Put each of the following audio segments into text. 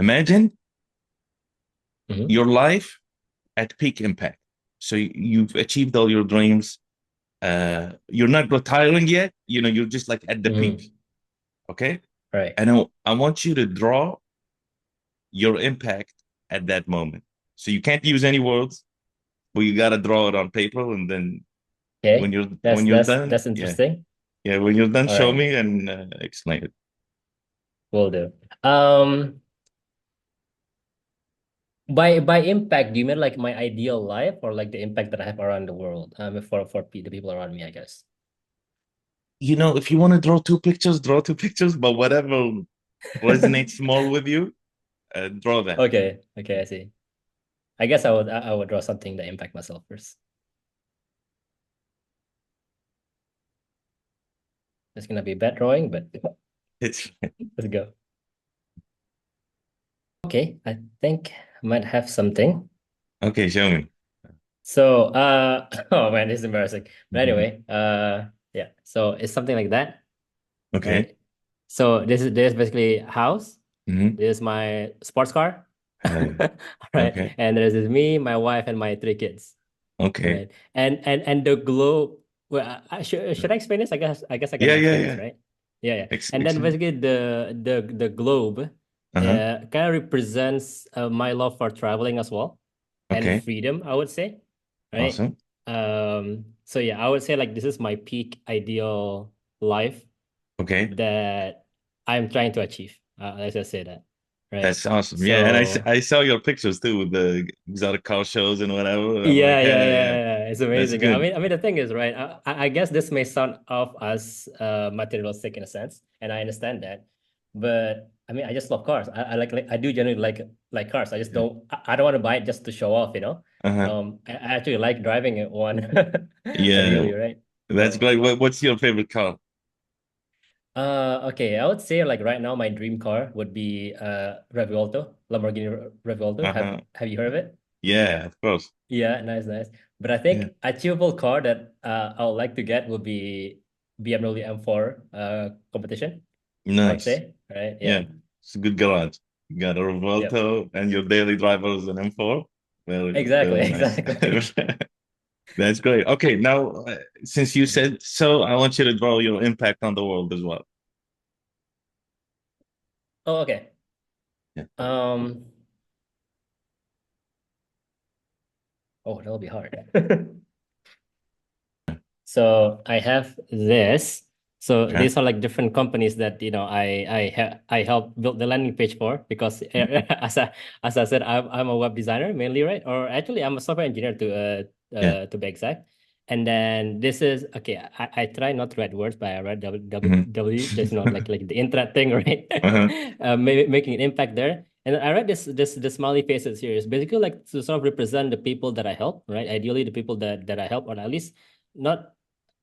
Imagine Hmm. your life at peak impact. So you've achieved all your dreams. You're not retiring yet. You're just like at the peak. Hmm. Okay. Right. And I want you to draw your impact at that moment. So you can't use any words, but you gotta draw it on paper, and then when Okay. you're That's when you're that's done, that's yeah, interesting. yeah, when you're done, All show right. me and explain it. Will do. Um, by impact, do you mean like my ideal life or like the impact that I have around the world? For the people around me, I guess. If you want to draw two pictures, but whatever resonates more with you, draw that. Okay. Okay, I see. I guess I would draw something that impact myself first. It's gonna be a bad drawing, but It's let's go. Okay, I think I might have something. okay. Show me. So, oh man, this is embarrassing. But Mhm. anyway, yeah. So it's something like that, Okay. right? So this is basically a house. Hmm. This is my sports car. Uh, Right. okay. And there's me, my wife, and my three kids. Okay. Right. And the globe. Well, should I explain this? I guess I can Yeah. Yeah. explain this, Yeah. right? Yeah, yeah. Ex And then excellent. basically the globe Uh-huh. kind of represents my love for traveling as well and Okay. freedom, I would say. Right. Awesome. So yeah, I would say like this is my peak ideal life Okay. that I'm trying to achieve. Let's just say that. Right. That's awesome. Yeah, and So I saw your pictures too with the exotic car shows and whatever. I'm like, yeah, yeah, yeah, yeah, yeah, yeah. It's that's amazing. I good. mean, I mean, the thing is, right? I guess this may sound off as materialistic in a sense, and I understand that. But I mean, I just love cars. I like I do generally like cars. I just Yeah. don't. I don't want to buy it just to show off, you know. Uh-huh. I actually like driving it one, Yeah, ideally, right? that's So, great. What's your favorite car? okay, I would say like right now, my dream car would be Revuelto, Lamborghini Revuelto. Have Uh-huh. Have you heard of it? Yeah, of course. Yeah, nice, nice. But I Yeah. think achievable car that I would like to get would be BMW M4 competition, I would Nice. say. Right? Yeah, Yeah. it's a good garage. You got a Yep. Revuelto and your daily driver is an M4. Very, Exactly, very nice. exactly. That's great. Okay, now since you said so, I want you to draw your impact on the world as well. Oh, okay. Yeah. Um, oh, that'll be hard. So I have this. So Okay. these are like different companies that I help build the landing page for because as I said I'm a web designer mainly, right? Or actually I'm a software engineer Yeah. to be exact. And then this is okay. I try not to write words, but I write Hmm. just like the internet thing, right? Uh-huh. Making an impact there. And I write this smiley faces here is basically like to sort of represent the people that I help, right? Ideally, the people that I help, or at least not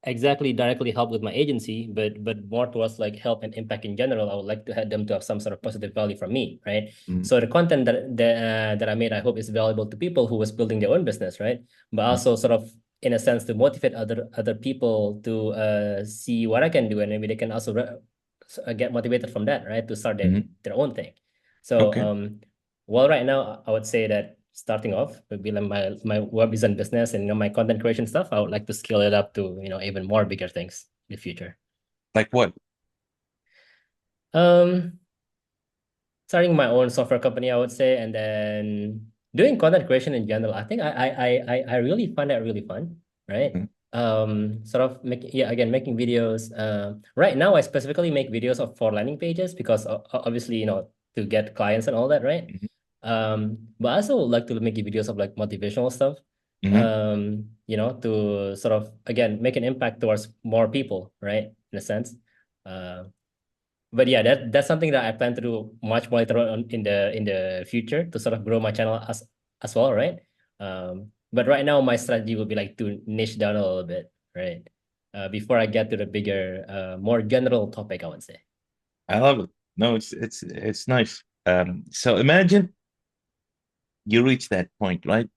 exactly directly help with my agency, but more towards like help and impact in general. I would like to have them to have some sort of positive value from me, right? Mhm. So the content that I made, I hope is valuable to people who was building their own business, right? But also sort of in a sense to motivate other people to see what I can do, and maybe they can also get motivated from that, right? To start Mhm. their own thing. So Okay. well, right now I would say that starting off would be like my web design business and my content creation stuff. I would like to scale it up to even more bigger things in the future. Like what? Um, Starting my own software company, I would say, and then doing content creation in general. I think I really find that really fun, right? Mhm. Sort of making yeah again making videos. Right now I specifically make videos for landing pages because obviously to get clients and all that, right? Mhm. But I also like to make videos of like motivational stuff. Mhm. To sort of again make an impact towards more people, right? In a sense. Uh, but yeah, that's something that I plan to do much more later on in the future to sort of grow my channel as well, right? But right now my strategy would be like to niche down a little bit, right? Before I get to the bigger, more general topic, I would say. I love it. No, it's nice. So imagine you reach that point, right?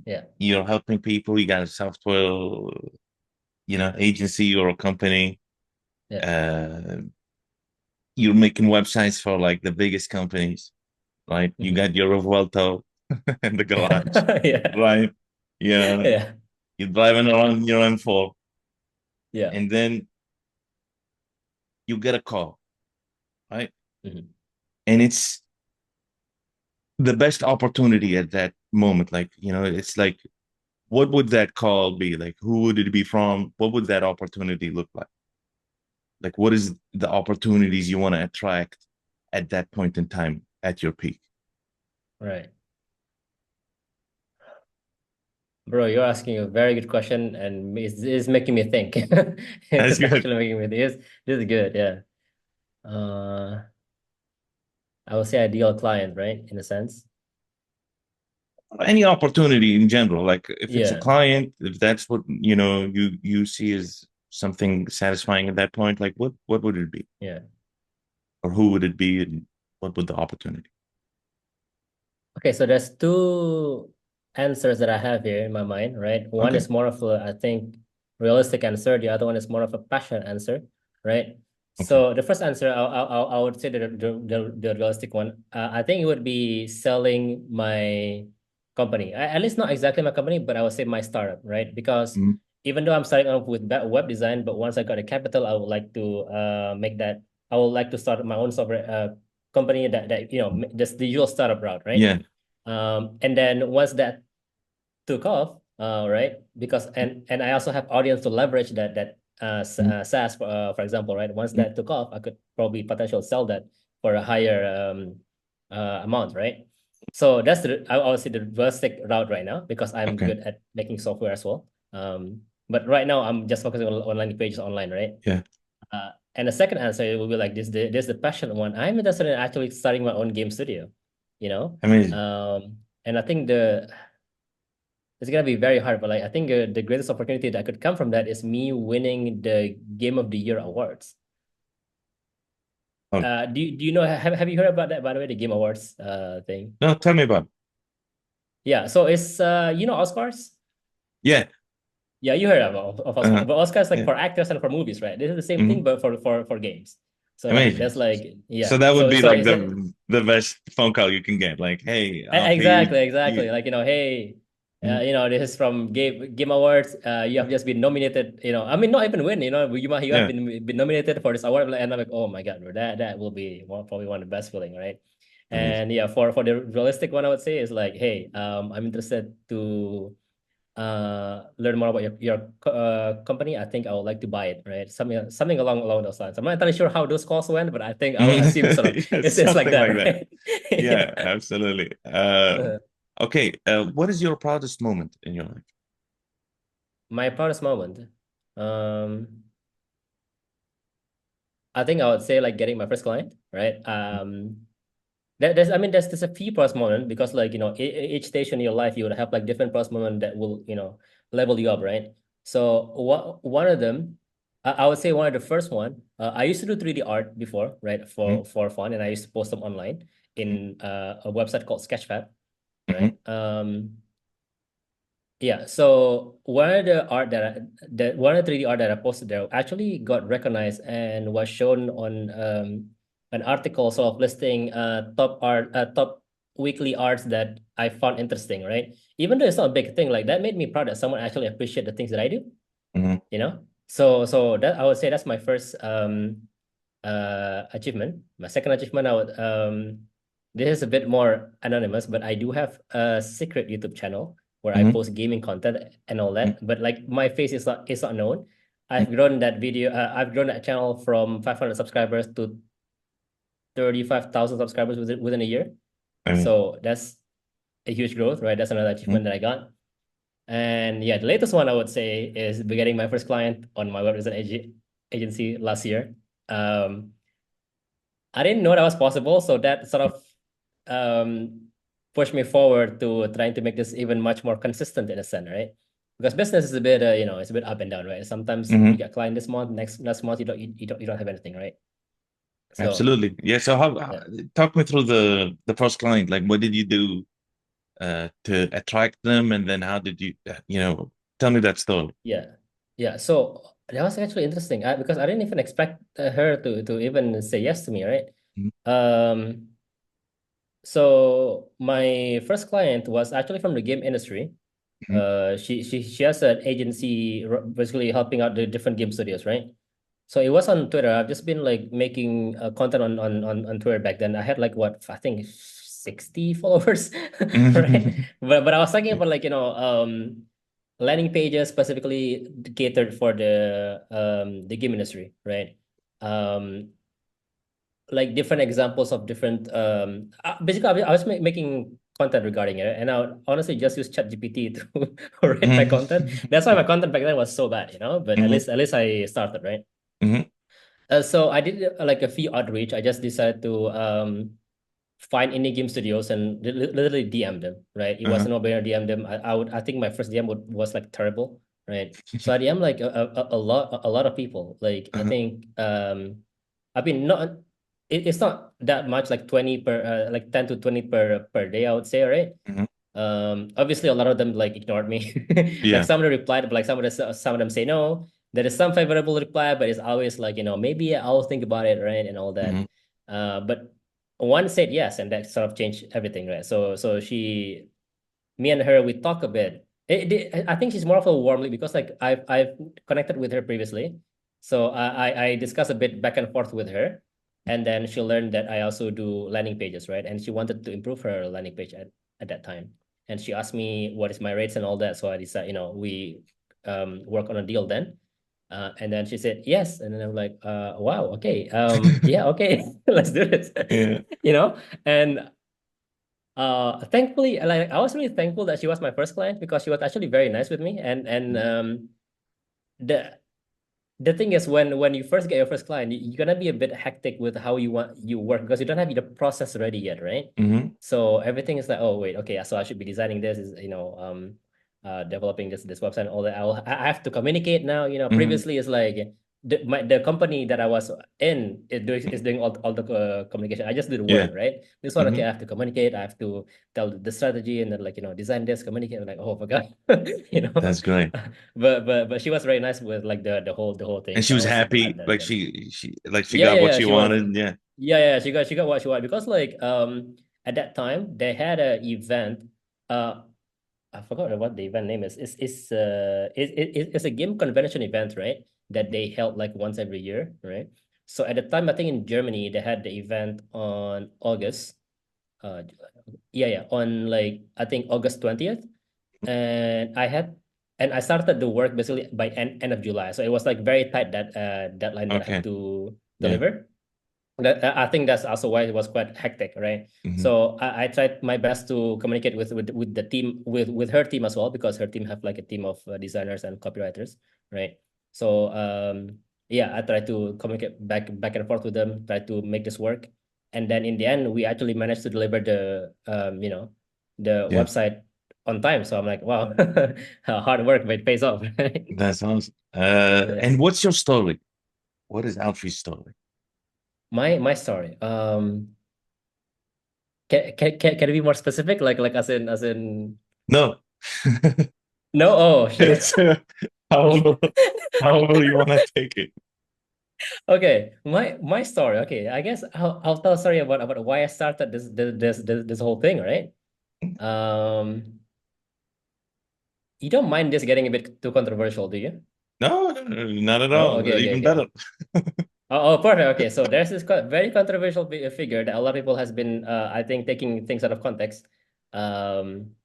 Yeah, You're helping people, you got a software, agency or a company. yeah. Uh, you're making websites for like the biggest companies. right? You Mhm. got your Revuelto in the garage, Yeah. right? You know, Yeah. you're driving around your M4, Yeah. and then you get a call, right? Mhm. And it's the best opportunity at that moment. Like, it's like, what would that call be? Like, who would it be from? What would that opportunity look like? Like, what is the opportunities you want to attract at that point in time at your peak? Right. Bro, you're asking a very good question and it's making me think. That's It's good. actually making me think. This is good, yeah. I would say ideal client, right? In a sense. Any opportunity in general, like if it's a Yeah, client, if that's what you see as something satisfying at that point, like what would it be, yeah. or who would it be, and what would the opportunity? Okay, so there's two answers that I have here in my mind, right? One Okay. is more of a, I think, realistic answer. The other one is more of a passionate answer, right? Okay. So the first answer, I would say the realistic one. I think it would be selling my company. At least not exactly my company, but I would say my startup, right? Because Mhm. even though I'm starting off with web design, but once I got the capital, I would like to make that. I would like to start my own software company that just the usual startup route, right? Yeah. And then once that took off, right? Because and I also have audience to leverage Mhm. SaaS for example, right? Once Mhm. that took off, I could probably potentially sell that for a higher amount, right? So that's I would say the realistic route right now because I'm Okay. good at making software as well. But right now I'm just focusing on landing pages online, right? Yeah. And the second answer will be like this the passion one. I'm interested in actually starting my own game studio, you know. Amazing. And I think it's gonna be very hard, but like I think the greatest opportunity that could come from that is me winning the Game of the Year awards. Oh, Do you know have you heard about that by the way, the Game Awards thing? no, tell me about it. Yeah, so it's Oscars. Yeah. Yeah, you heard of Oscar, Uh-huh. but Oscars like Yeah. for actors and for movies, right? This is the same thing, Mhm. but for games. So like Amazing. that's like So yeah. that would So be so like is it the best phone call you can get. Like, hey, Alfie, exactly. Like hey, Mhm. this is from Game Awards. You have just been nominated. I mean, not even win. You have Yeah. been nominated for this award, and I'm like, oh my god, bro, that will be probably one of the best feeling, right? Amazing. And yeah, for the realistic one, I would say is like, hey, I'm interested to learn more about your company. I think I would like to buy it, right? Something along those lines. I'm not entirely sure how those calls went, but I think I would assume sort of Yeah, it's like something that, like that. right? Yeah, Yeah. absolutely. Uh, Okay. What is your proudest moment in your life? my proudest moment. Um, I think I would say like getting my first client, right? There's a few proudest moment because like each station in your life you would have like different proudest moment that will level you up, right? So one of them, I would say one of the first one. I used to do 3D art before, right? Mhm. For fun, and I used to post them online in a website called Sketchfab, Mhm. right? Yeah, so one of the 3D art that I posted there actually got recognized and was shown on an article sort of listing top weekly arts that I found interesting, right? Even though it's not a big thing, like that made me proud that someone actually appreciate the things that I do, Mhm. you know? So that I would say that's my first achievement. My second achievement, this is a bit more anonymous, but I do have a secret YouTube channel where I Mhm. post gaming content and all Mhm. that. But like my face is not known. I've grown that channel from 500 subscribers to 35,000 subscribers within a year. I mean, So that's a huge growth, right? That's another mhm. achievement that I got. And yeah, the latest one I would say is getting my first client on my web design agency last year. Um, I didn't know that was possible, so that sort of pushed me forward to trying to make this even much more consistent in a sense, right? Because business is a bit, it's a bit up and down, right? Sometimes you Mhm. get client this month, next month you don't have anything, right? So Absolutely. Yeah. So yeah, talk me through the first client. Like, what did you do to attract them, and then how did tell me that story. yeah, yeah. So that was actually interesting because I didn't even expect her to even say yes to me, right? Mhm. Um, So my first client was actually from the game industry. Mhm. She has an agency basically helping out the different game studios, right? So it was on Twitter. I've just been like making content on Twitter back then. I had like what I think 60 followers, right? Mhm. But I was talking about like landing pages specifically catered for the game industry, right? Um, like different examples of different basically I was making content regarding it, and I would honestly just use ChatGPT to write my content. That's why my content back then was so bad, but at Mhm. least I started, right? Mhm. So I did like a few outreach. I just decided to find indie game studios and literally DM them, right? It was Uh-huh. a no-brainer. DM them. I think my first DM was like terrible, right? So I DM like a lot of people. Like I Uh-huh. think I mean not it's not that much, like 20 per like 10 to 20 per day, I would say, right? Mhm. Obviously a lot of them like ignored me. Like Yeah. some of them replied, but like some of them say no. There is some favorable reply, but it's always like, maybe I'll think about it, right? And all that. Mhm. But one said yes, and that sort of changed everything, right? So me and her, we talk a bit. I think she's more of a warmly, because like I've connected with her previously, so I discuss a bit back and forth with her, and then she learned that I also do landing pages, right? And she wanted to improve her landing page at that time, and she asked me what is my rates and all that. So I decided, we work on a deal then. And then she said yes, and then I'm like, wow, okay, yeah, okay, let's do this, Yeah. you know. And thankfully, like I was really thankful that she was my first client, because she was actually very nice with me. And the the thing is, when you first get your first client, you're gonna be a bit hectic with how you work, because you don't have the process ready yet, right? Mhm. So everything is like, oh wait, okay, so I should be designing this, is developing this website and all that. I have to communicate now. Mhm. Previously it's like the company that I was in is doing all the communication. I just did work, Yeah. right? This one, okay, Mhm. I have to communicate. I have to tell the strategy, and then like design this, communicate. I'm like, oh my god, you know. That's great. But she was very nice with like the whole thing. And she So I was was super glad happy, that like that she yeah, got yeah, what yeah. she She was. wanted. Yeah. Yeah, yeah. She got what she wanted, because like at that time they had a event. Uh, I forgot what the event name is. It's a game convention event, right? That they held like once every year, right? So at the time, I think in Germany they had the event on August. Yeah, yeah, on like I think August 20th, and I started the work basically by end of July. So it was like very tight, that deadline that I have Okay. to Yeah. deliver. I think that's also why it was quite hectic, right? Mhm. So I tried my best to communicate with the team, with her team as well, because her team have like a team of designers and copywriters, right? So yeah, I tried to communicate back and forth with them, try to make this work, and then in the end, we actually managed to deliver the Yeah. website on time. So I'm like, wow, hard work, but it pays off, right? That's awesome. Yeah. And what's your story? What is Alfie's story? My story. Can it be more specific? Like as in No. no? Oh shit. It's however however you want to take it. Okay, my story. Okay, I guess I'll tell a story about why I started this whole thing, right? Um, you don't mind this getting a bit too controversial, do you? No, no, no, not at No? all. Okay, okay, Even okay. better. Oh, perfect. Okay, so there's this very controversial figure that a lot of people has been, I think, taking things out of context. Um,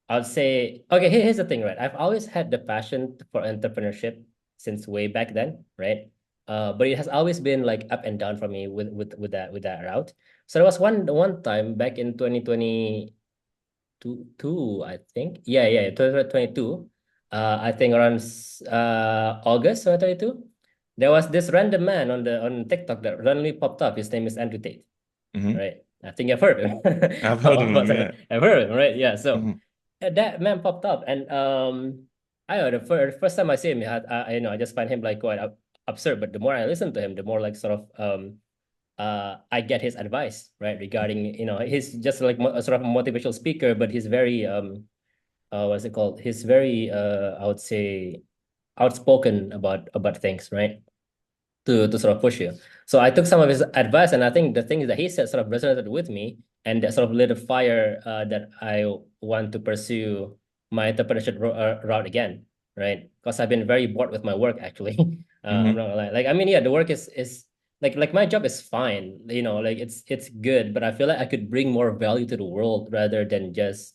I'd say, okay, here's the thing, right? I've always had the passion for entrepreneurship since way back then, right? But it has always been like up and down for me with that route. So there was one time back in 2020 two, I think. Yeah, yeah, 2022. I think around August 2022. There was this random man on TikTok that randomly popped up. His name is Andrew Tate, Hmm. right? I think I've heard of him. I've heard of Oh, him. Yeah. I've heard of him, right? Yeah. So Hmm. that man popped up, and I don't know, the first time I see him, I just find him like quite absurd. But the more I listen to him, the more like sort of I get his advice, right? Regarding, he's just like a sort of a motivational speaker, but he's very what's it called? He's very I would say outspoken about things, right? To sort of push you. So I took some of his advice, and I think the things that he said sort of resonated with me. and that sort of lit a fire that I want to pursue my entrepreneurship route again, right? Because I've been very bored with my work actually. I'm Hmm. not gonna lie. Like I mean, yeah, the work is like my job is fine, you know, like it's good, but I feel like I could bring more value to the world rather than just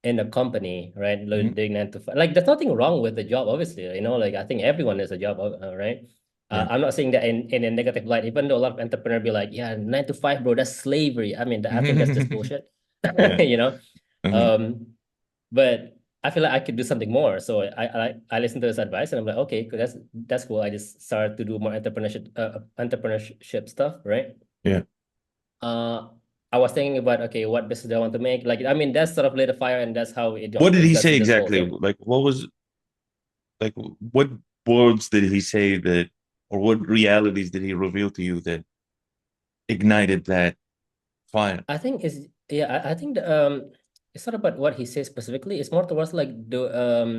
in a company, right? Hmm. Doing 9 to 5. Like there's nothing wrong with the job, obviously. You know, like I think everyone has a job, right? Yeah. I'm not saying that in a negative light, even though a lot of entrepreneurs be like, yeah, 9 to 5, bro, that's slavery. I mean, I think that's just bullshit. Yeah. You know? Hmm. Um, but I feel like I could do something more. So I listened to this advice and I'm like, okay, cool, that's cool. I just started to do more entrepreneurship stuff, right? Yeah. uh I was thinking about, okay, what business do I want to make? Like, I mean, that's sort of lit a fire, and that's how What did it he got to say this whole exactly? thing. Like, what was like what words did he say that, or what realities did he reveal to you that ignited that fire? I think is yeah, I think it's not about what he says specifically. It's more towards like the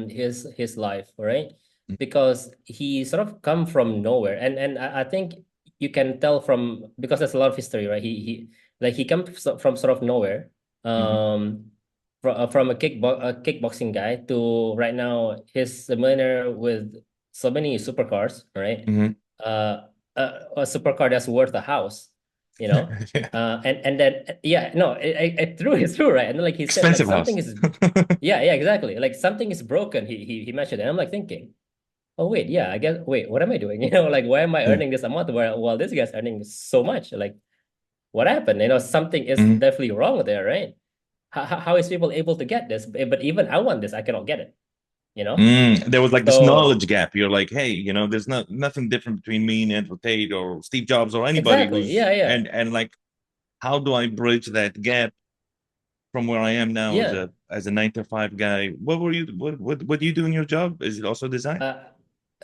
his life, right? Because he sort of come from nowhere, and I think you can tell from, because there's a lot of history, right? He like he comes from sort of nowhere, Hmm. from a kickboxing guy to right now he's a millionaire with so many supercars, right? Hmm. A supercar that's worth a house, you know. Yeah. And then yeah, no, true, it's true, right? And then, like he said, like Expensive something house. is, yeah, yeah, exactly, like something is broken. He mentioned it, and I'm like thinking, oh wait, yeah, I guess, wait, what am I doing? You know, like why am I Yeah. earning this amount while this guy's earning so much? Like what happened? You know, something is Hmm. definitely wrong there, right? How is people able to get this? But even I want this, I cannot get it. You know, There was like this so knowledge gap. You're like, hey, there's nothing different between me and Andrew Tate or Steve Jobs or anybody exactly, who's yeah, yeah, and like, how do I bridge that gap from where I am now as yeah. a 9 to 5 guy? What do you do in your job? Is it also design? Uh,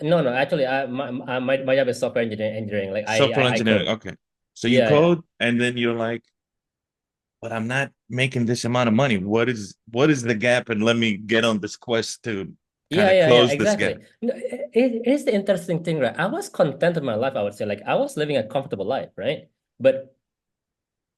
no, no, actually, my job is software engineering. Like Software I engineering. code. Okay. So you Yeah, yeah. code and then you're like, but I'm not making this amount of money. What is the gap? And let me get on this quest to kind Yeah, of yeah, yeah, close this gap. exactly. No, it is the interesting thing, right? I was content in my life, I would say. Like I was living a comfortable life, right? But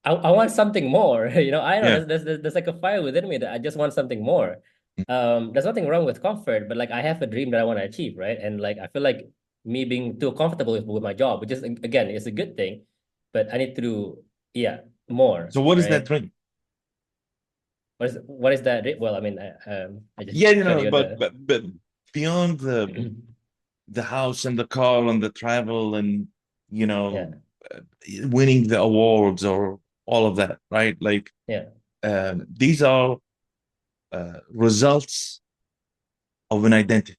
I want something more. You know, I know Yeah. there's like a fire within me that I just want something more. There's nothing wrong with comfort, but like I have a dream that I want to achieve, right? And like I feel like me being too comfortable with my job, which is again, it's a good thing, but I need to do, yeah, more, So what is that right? dream? What is that? Well, I mean, I just Yeah, showed you but the but beyond the house and the car and the travel and you yeah, know uh, winning the awards or all of that, right? Like yeah, these are results of an identity,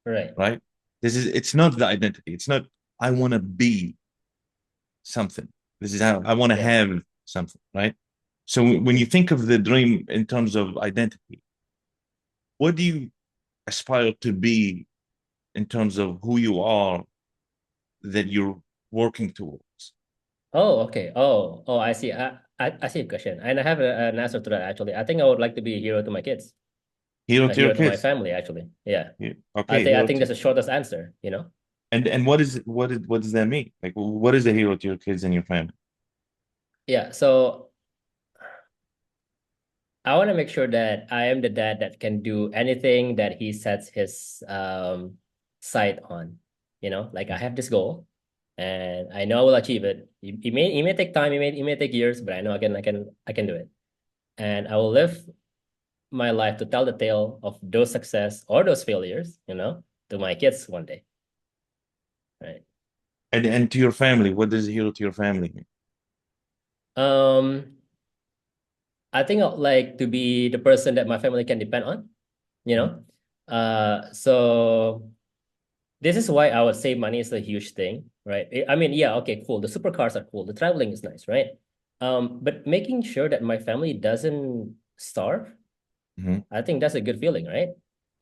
right, right? It's not the identity. It's not I want to be something. This is how I want to yeah. have something, right? So when you think of the dream in terms of identity, what do you aspire to be in terms of who you are that you're working towards? Oh, okay. Oh, I see. I see a question, and I have an answer to that actually. I think I would like to be a hero to my kids, Hero a to your hero to my kids. family, actually. Yeah, Yeah. Okay, I hero think to that's the shortest answer. You know. and what does that mean? Like what is a hero to your kids and your family? Yeah. So I want to make sure that I am the dad that can do anything that he sets his sight on. You know, like I have this goal, and I know I will achieve it. It may take time. It may take years, but I know I can do it, and I will live my life to tell the tale of those success or those failures, you know, to my kids one day, right? And to your family, what does a hero to your family mean? Um, I think I'd like to be the person that my family can depend on, you Mhm. know. So this is why I would say money is a huge thing, right? I mean, yeah, okay, cool. The supercars are cool. The traveling is nice, right? But making sure that my family doesn't starve, Mhm. I think that's a good feeling, right?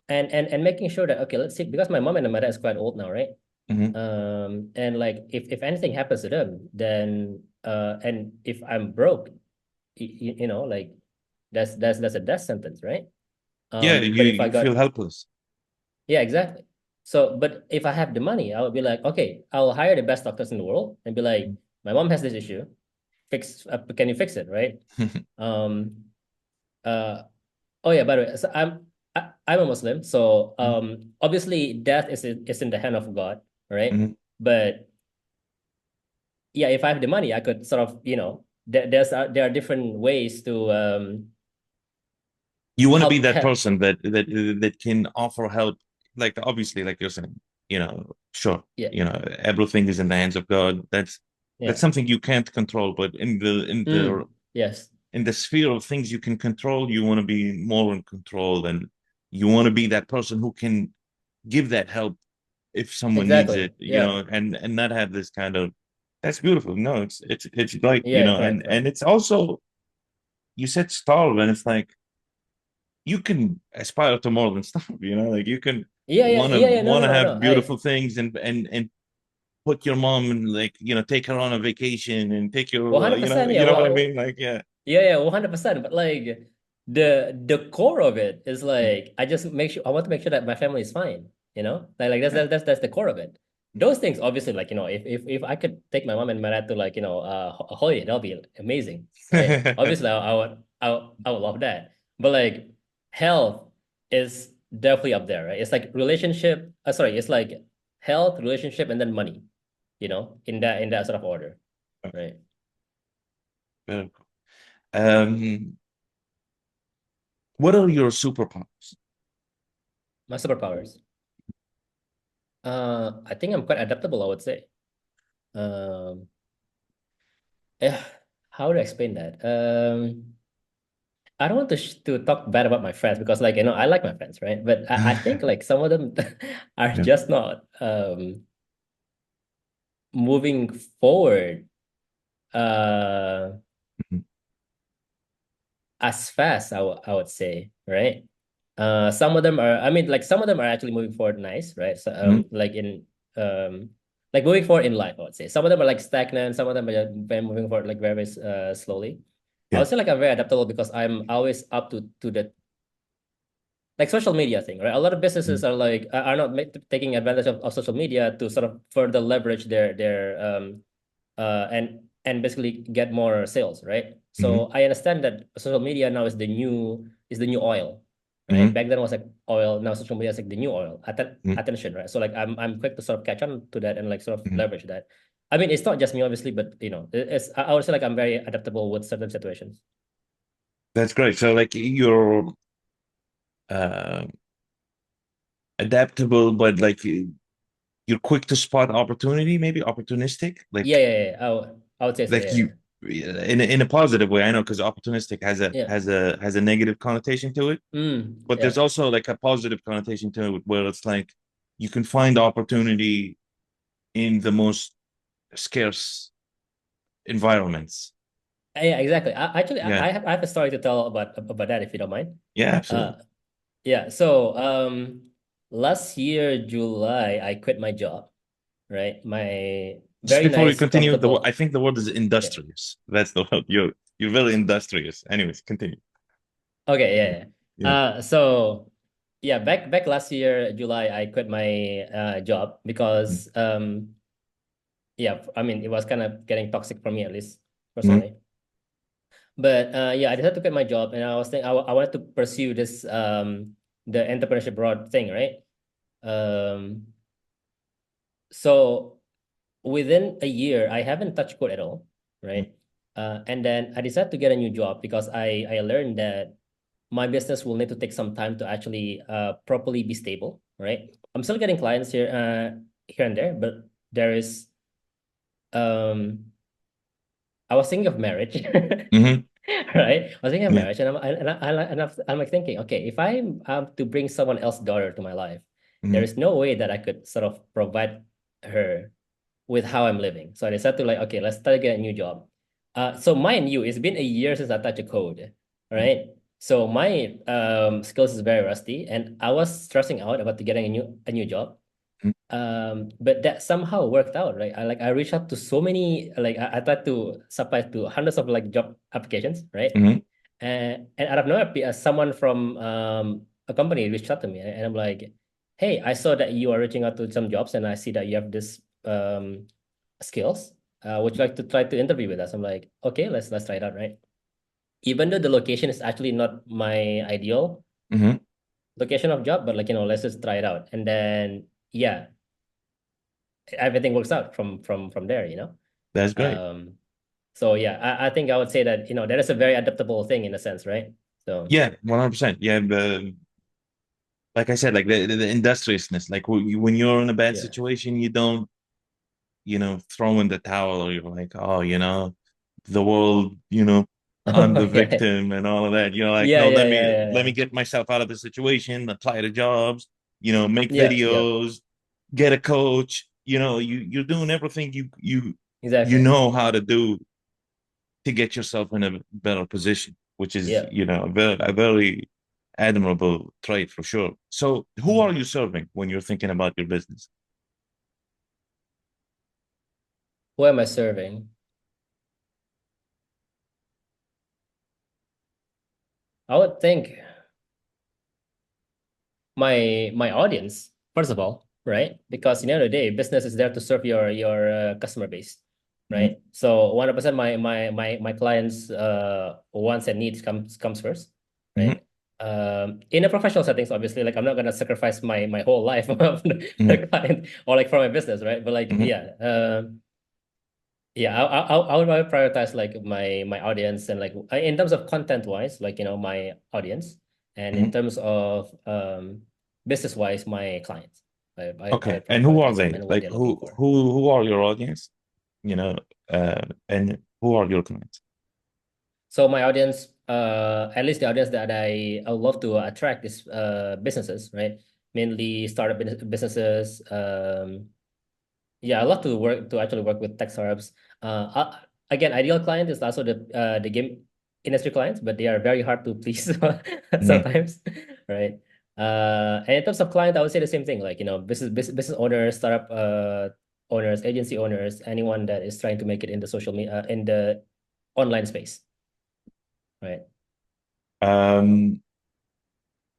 And making sure that, okay, let's see, because my mom and my dad is quite old now, right? Mhm. And like if anything happens to them, then and if I'm broke, you know, like that's a death sentence, right? Yeah, But if I you feel got, helpless. yeah, exactly. So but if I have the money, I would be like, okay, I'll hire the best doctors in the world and be like, my mom has this issue, can you fix it, right? Um, uh, oh yeah, by the way, so I'm a Muslim, so obviously death is in the hand of God, right? Mhm. But yeah, if I have the money, I could sort of, there are different ways to You want to be help that help. person that can offer help. Like obviously, like you're saying, sure, Yeah, everything is in the hands of God. That's yeah. something you can't control. But Yes, in the sphere of things you can control, you want to be more in control, and you want to be that person who can give that help if someone needs exactly. it, Yeah, and not have this kind of. That's beautiful. No, it's like, yeah, correct, and correct. it's also, you said starve, and it's like you can aspire to more than stuff, like you can Yeah, yeah, want to yeah, yeah. No, want no, to no, have no. I beautiful things, and put your mom and, like, take her on a vacation and take your, 100%. Yeah, what I mean, like, yeah. yeah, yeah, 100%. But like the core of it is like I want to make sure that my family is fine. Like Yeah. that's the core of it. Those things, obviously, like if I could take my mom and my dad to, like, a holiday, that'll be amazing, right? Obviously, I would love that. But like health is definitely up there, right? It's like relationship. Sorry, it's like health, relationship, and then money. In that sort of order, right? Very cool. What are your superpowers? My superpowers. I think I'm quite adaptable, I would say. Um, yeah, how to explain that? I don't want to talk bad about my friends because, like, I like my friends, right? But I think like some of them are Yeah. just not moving forward uh Mhm. as fast, I would say, right? Some of them are, I mean, like some of them are actually moving forward nice, right? So Mhm. um like moving forward in life, I would say. Some of them are like stagnant, some of them are just moving forward like very, very slowly. I Yeah. would say like I'm very adaptable because I'm always up to the like social media thing, right? A lot of businesses Mhm. are not taking advantage of social media to sort of further leverage their and basically get more sales, right? Mhm. So I understand that social media now is the new oil, right? Mhm. Back then it was like oil, now social media is like the new oil. Mhm. Attention, right? So like I'm quick to sort of catch on to that and like sort of Mhm. leverage that. I mean, it's not just me, obviously, but I would say like I'm very adaptable with certain situations. That's great. So, like, you're uh, adaptable, but like you're quick to spot opportunity, maybe opportunistic, Yeah, yeah, yeah. I would say so. like Yeah, you in a positive way. I know, because opportunistic has a yeah. has a has a negative connotation to it, but there's Yeah. also like a positive connotation to it, where it's like you can find opportunity in the most scarce environments. Yeah, exactly. Actually, Yeah. I have a story to tell about that if you don't mind. Yeah, Uh, absolutely. yeah. So, last year July, I quit my job. Right, my Just very before we nice, continue, I comfortable. think the word is Yeah. industrious. That's the word. You're very industrious. Anyways, continue. Okay. Yeah. Yeah. Yeah. So yeah, back last year July, I quit my job because yeah, I mean it was kind of getting toxic for me, at least Mm-hmm. personally. But yeah, I decided to quit my job, and I was thinking I wanted to pursue this the entrepreneurship broad thing, right? Um, so within a year, I haven't touched code at all, right? And then I decided to get a new job because I learned that my business will need to take some time to actually properly be stable, right? I'm still getting clients here and there, but there is um I was thinking of marriage. Mm-hmm. Right? I was thinking of Yeah. marriage, and I'm like thinking, okay, if I'm to bring someone else's daughter to my life, there Mm-hmm. is no way that I could sort of provide her with how I'm living. So I decided to, like, okay, let's start to get a new job. So mind you, it's been a year since I touched a code, right? So my skills is very rusty, and I was stressing out about getting a new job. But that somehow worked out, right? I reached out to so many, like I tried to supply to hundreds of like job applications, right? Mm-hmm. And out of nowhere, someone from a company reached out to me, and I'm like, hey, I saw that you are reaching out to some jobs, and I see that you have this skills. would you like to try to interview with us? I'm like, okay, let's try it out, right? Even though the location is actually not my ideal Hmm. location of job, but like, let's just try it out. And then yeah, everything works out from there. That's great. Um, so yeah, I think I would say that, that is a very adaptable thing in a sense, right? So Yeah, 100%. Yeah, like I said, like the industriousness, like when you're in a bad yeah. situation, you don't, throw in the towel, or you're like, oh, the world, I'm the Yeah. victim and all of that. You're like, Yeah, no, yeah, let me yeah, get myself out of the situation, apply to jobs, make yeah. Yeah, yeah. videos, get a coach. You're doing everything you Exactly. know how to do to get yourself in a better position, which is, Yeah. a very admirable trait for sure. So, who are Mhm. you serving when you're thinking about your business? Who am I serving? I would think my audience, first of all, right? Because in the end of the day, business is there to serve your customer base, Hmm. right? So 100% my clients wants and needs comes first, Hmm. right? In a professional settings, obviously, like I'm not gonna sacrifice my whole life of Hmm. the client or like for my business, right? But like Hmm. yeah, yeah, I would prioritize like my audience and like in terms of content wise, like my audience, and in Hmm. terms of business wise, my clients. I Okay. would And probably who are prioritize them they? and what Like, they're looking who for. who who are your audience? And who are your clients? So my audience, at least the audience that I would love to attract is businesses, right? Mainly startup businesses. Yeah, I love to actually work with tech startups. Again, ideal client is also the game industry clients, but they are very hard to please Hmm. sometimes, right? And in terms of client, I would say the same thing, like business owners, startup owners, agency owners, anyone that is trying to make it in the social media in the online space, right? Um,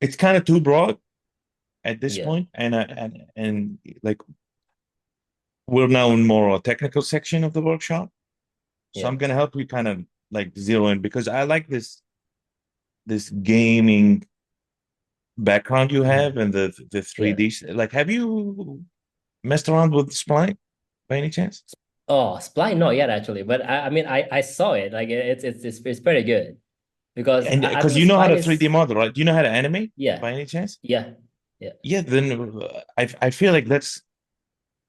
it's kind of too broad at this Yeah, point, and like we're now in more a technical section of the workshop. So yeah, I'm gonna help you kind of like zero in because I like this gaming background you have mhm, and the yeah. 3D. Like, have you messed around with Spline by any chance? Oh, Spline, not yet actually, but I mean, I saw it. Like it's pretty good because And I because think you know how Spline to 3D is model, right? Do you know how to animate yeah, by any chance? yeah, yeah. Yeah, then I feel like that's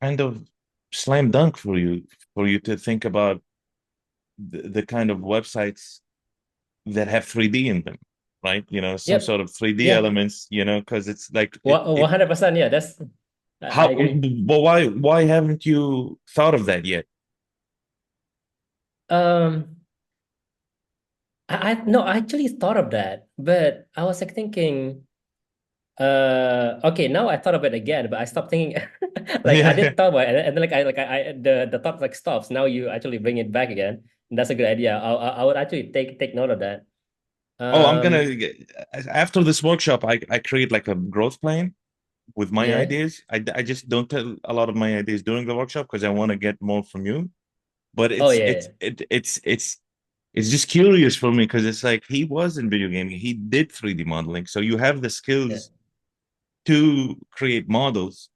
kind of slam dunk for you to think about the kind of websites that have 3D in them, right? Some Yep. sort of 3D Yeah. elements, because it's like it 100%. Yeah, that's I how agree. but why haven't you thought of that yet? Um, I no, I actually thought of that, but I was like thinking, okay, now I thought of it again, but I stopped thinking. Like I Yeah. did thought about it, and then like I the thought like stops. Now you actually bring it back again, and that's a good idea. I would actually take note of that. Oh, I'm gonna Um, after this workshop, I create like a growth plan with my yeah. ideas. I just don't tell a lot of my ideas during the workshop because I want to get more from you. But Oh it's yeah, it's it, it's just curious for me because it's like he was in video gaming. He did 3D modeling, so you have the yeah, skills to create models,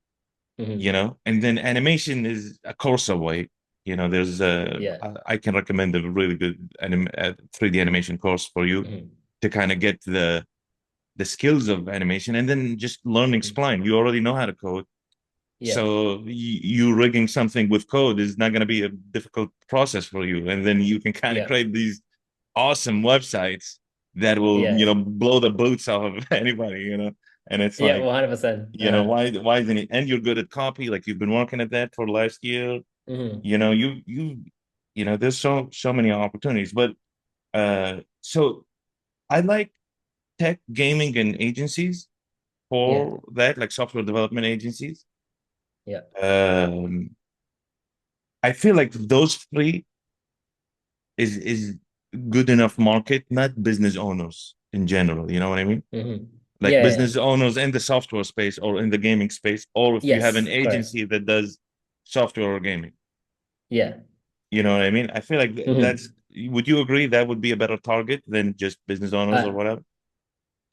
hmm and then animation is a course away. There's yeah, I can recommend a really good 3D animation course for you hmm to kind of get the skills of animation and then just learning hmm spline. You already know how to code. yeah, So you rigging something with code is not going to be a difficult process for you. And then you can kind of yeah, create these awesome websites that will, yeah, blow the boots off of anybody. And it's yeah, like, 100%. why isn't it? And you're good at copy, like you've been working at that for last year. Hmm There's so many opportunities. But so I like tech gaming and agencies Yeah, for that, like software development agencies. yeah, Um, I feel like those three is good enough market, not business owners in general. You know what I mean? hmm Like yeah, yeah, yeah. business owners in the software space or in the gaming space, or if you have an Yes, correct. agency that does software or gaming. Yeah. You know what I mean? I feel like Hmm. that's, would you agree that would be a better target than just business owners or Uh, whatever?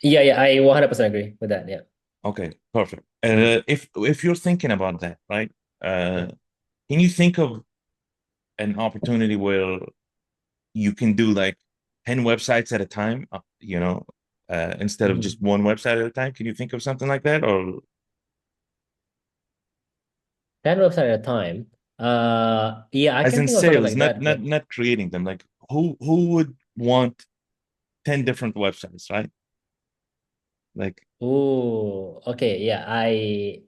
yeah, yeah, I 100% agree with that. Yeah. Okay, perfect. If you're thinking about that, right? Uh, Mhm. can you think of an opportunity where you can do like 10 websites at a time, instead of just Mhm. one website at a time? Can you think of something like that? Or 10 websites at a time. Yeah, I as can in think of something sales, like not that, not but not creating them. Like who would want 10 different websites, right? Like, oh, okay, yeah, I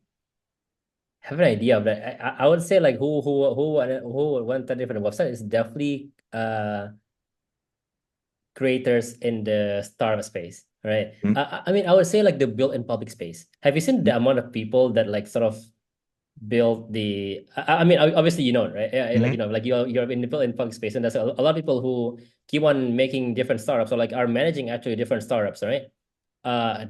have an idea of that. I would say like who would want a different website is definitely creators in the startup space, right? mm, I mean, I would say like the built-in public space. Have you seen mm, the amount of people that like sort of build the? I mean, obviously you know, right? Yeah, like mhm. like you're in the built-in public space, and there's a lot of people who keep on making different startups or like are managing actually different startups, right?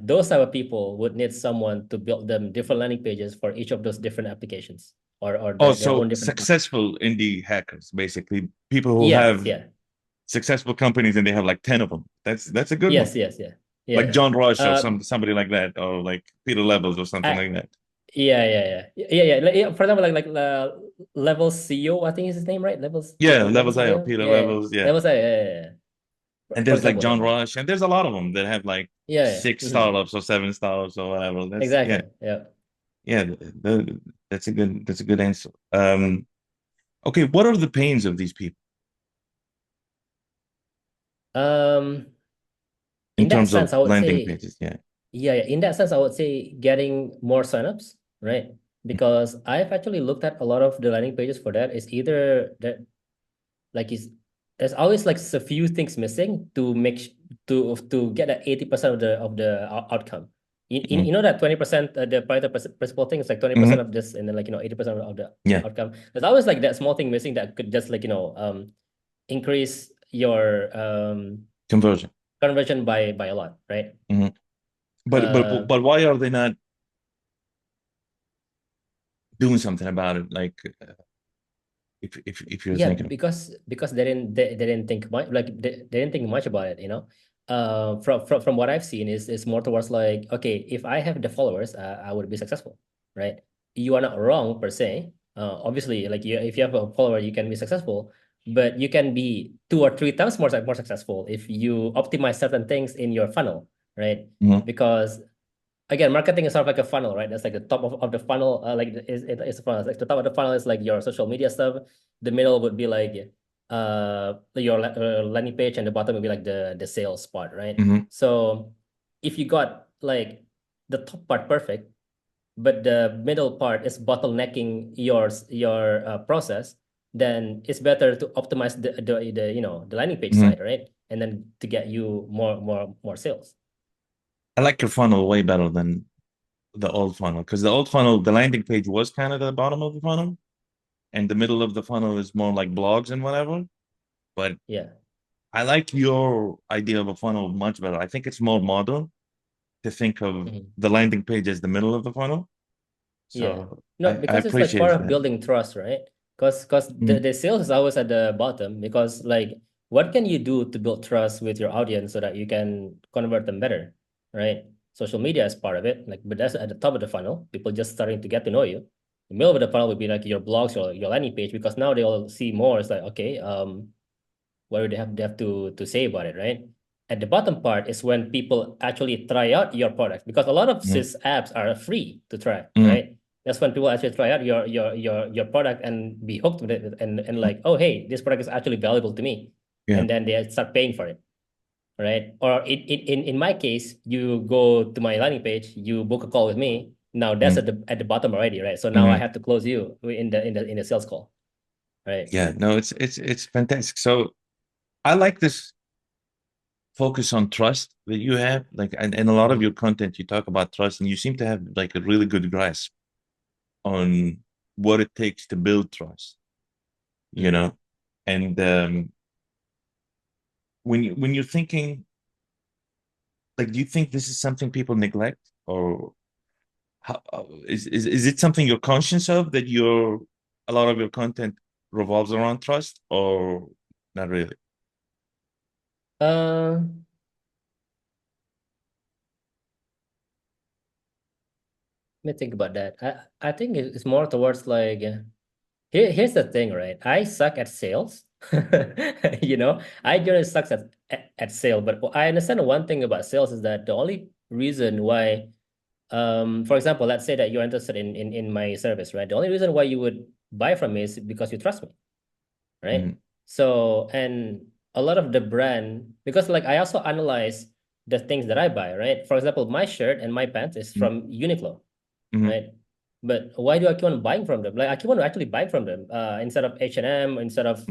Those type of people would need someone to build them different landing pages for each of those different applications or Oh, their so own different departments. successful indie hackers, basically people who Yes, have yeah. successful companies and they have like 10 of them. That's a good one. Yes, yes, yeah. Yeah, Like yeah. John Rush or Uh, somebody like that, or like Peter Levels or something I, like that. yeah, yeah, yeah. Yeah. For example, like Level CEO, I think is his name, right? Yeah, Level Levels IO, CEO. Peter Yeah, yeah. Levels, yeah. Level CEO. Yeah, yeah, yeah. And For there's like example, yeah, John yeah. Rush, and there's a lot of them that have like Yeah, yeah. six Mhm. startups or seven startups or whatever. That's yeah, Exactly. Yeah. yeah. That's a good answer. Okay, what are the pains of these people Um, in in that terms sense, of I would landing say, pages? Yeah. yeah, yeah. In that sense, I would say getting more signups, right? Because I've actually looked at a lot of the landing pages for that. It's either that like is there's always like a few things missing to to get that 80% of the outcome. Mm-hmm. You know that 20% the Pareto principle thing is like 20% Mm-hmm. of this and then like 80% of the Yeah. outcome. There's always like that small thing missing that could just like increase your Conversion. conversion by a lot, right? Mm-hmm. Uh But why are they not doing something about it? Like, if you're Yeah, thinking, because they didn't think much like they didn't think much about it, you know. From what I've seen is more towards like, okay, if I have the followers, I would be successful, right? You are not wrong per se. Obviously, like if you have a follower, you can be successful, but you can be two or three times more successful if you optimize certain things in your funnel, right? mm-hmm. Because again, marketing is sort of like a funnel, right? That's like the top of the funnel. Like it's a funnel. Like the top of the funnel is like your social media stuff. The middle would be like your landing page, and the bottom would be like the sales part, right? Mm-hmm. So if you got like the top part perfect, but the middle part is bottlenecking your process, then it's better to optimize the the landing page Mm-hmm. side, right? And then to get you more sales. I like your funnel way better than the old funnel, because the old funnel, the landing page was kind of the bottom of the funnel, and the middle of the funnel is more like blogs and whatever. But Yeah. I like your idea of a funnel much better. I think it's more modern to think of Mhm. the landing page as the middle of the funnel. Yeah. So No, I because it's like part appreciate of that. building trust, right? Because Mm-hmm. the sales is always at the bottom because like what can you do to build trust with your audience so that you can convert them better, right? Social media is part of it, like but that's at the top of the funnel. People just starting to get to know you. The middle of the funnel would be like your blogs or your landing page because now they'll see more. It's like, okay, what do they have to say about it, right? At the bottom part is when people actually try out your product because a lot of Mm-hmm. sys apps are free to try, Mm-hmm. right? That's when people actually try out your product and be hooked with it and like, oh hey, this product is actually valuable to me, Yeah. and then they start paying for it, right? Or in my case, you go to my landing page, you book a call with me. Now that's Mm-hmm. at the bottom already, right? So now I Mm-hmm. have to close you in the sales call, right? Yeah. No, it's fantastic. So I like this focus on trust that you have. Like, and a lot of Mhm. your content, you talk about trust, and you seem to have like a really good grasp on what it takes to build trust, you Mhm. know? And when you're thinking, like, do you think this is something people neglect, or is it something you're conscious of, that you're a lot of your content? revolves around trust or not really? Uh, Let me think about that. I think it's more towards like here's the thing, right? I suck at sales. I generally suck at sale, but I understand one thing about sales is that the only reason why, for example, let's say that you're interested in my service, right? The only reason why you would buy from me is because you trust me, right? Mm-hmm. So, and a lot of the brand, because like I also analyze the things that I buy, right? For example, my shirt and my pants is from Uniqlo, Mm-hmm. right? But why do I keep on buying from them? Like I keep on actually buying from them, instead of H&M, instead of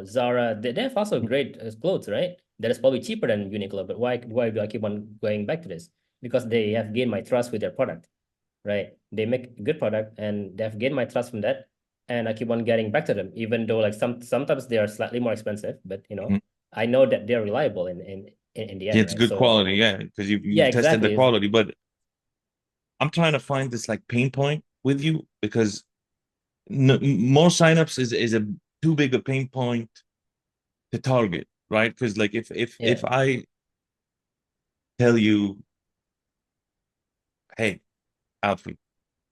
Zara. They have also great clothes, right? That is probably cheaper than Uniqlo. But why do I keep on going back to this? Because they have gained my trust with their product, right? They make good product and they have gained my trust from that, and I keep on getting back to them, even though like sometimes they are slightly more expensive, but Mm-hmm. I know that they're reliable in the Yeah, end, it's right? good So quality, yeah, because yeah, you've tested the exactly. quality. But I'm trying to find this like pain point with you because more signups is a too big a pain point to target, right? Because like if Yeah. I tell you, hey, Alfie,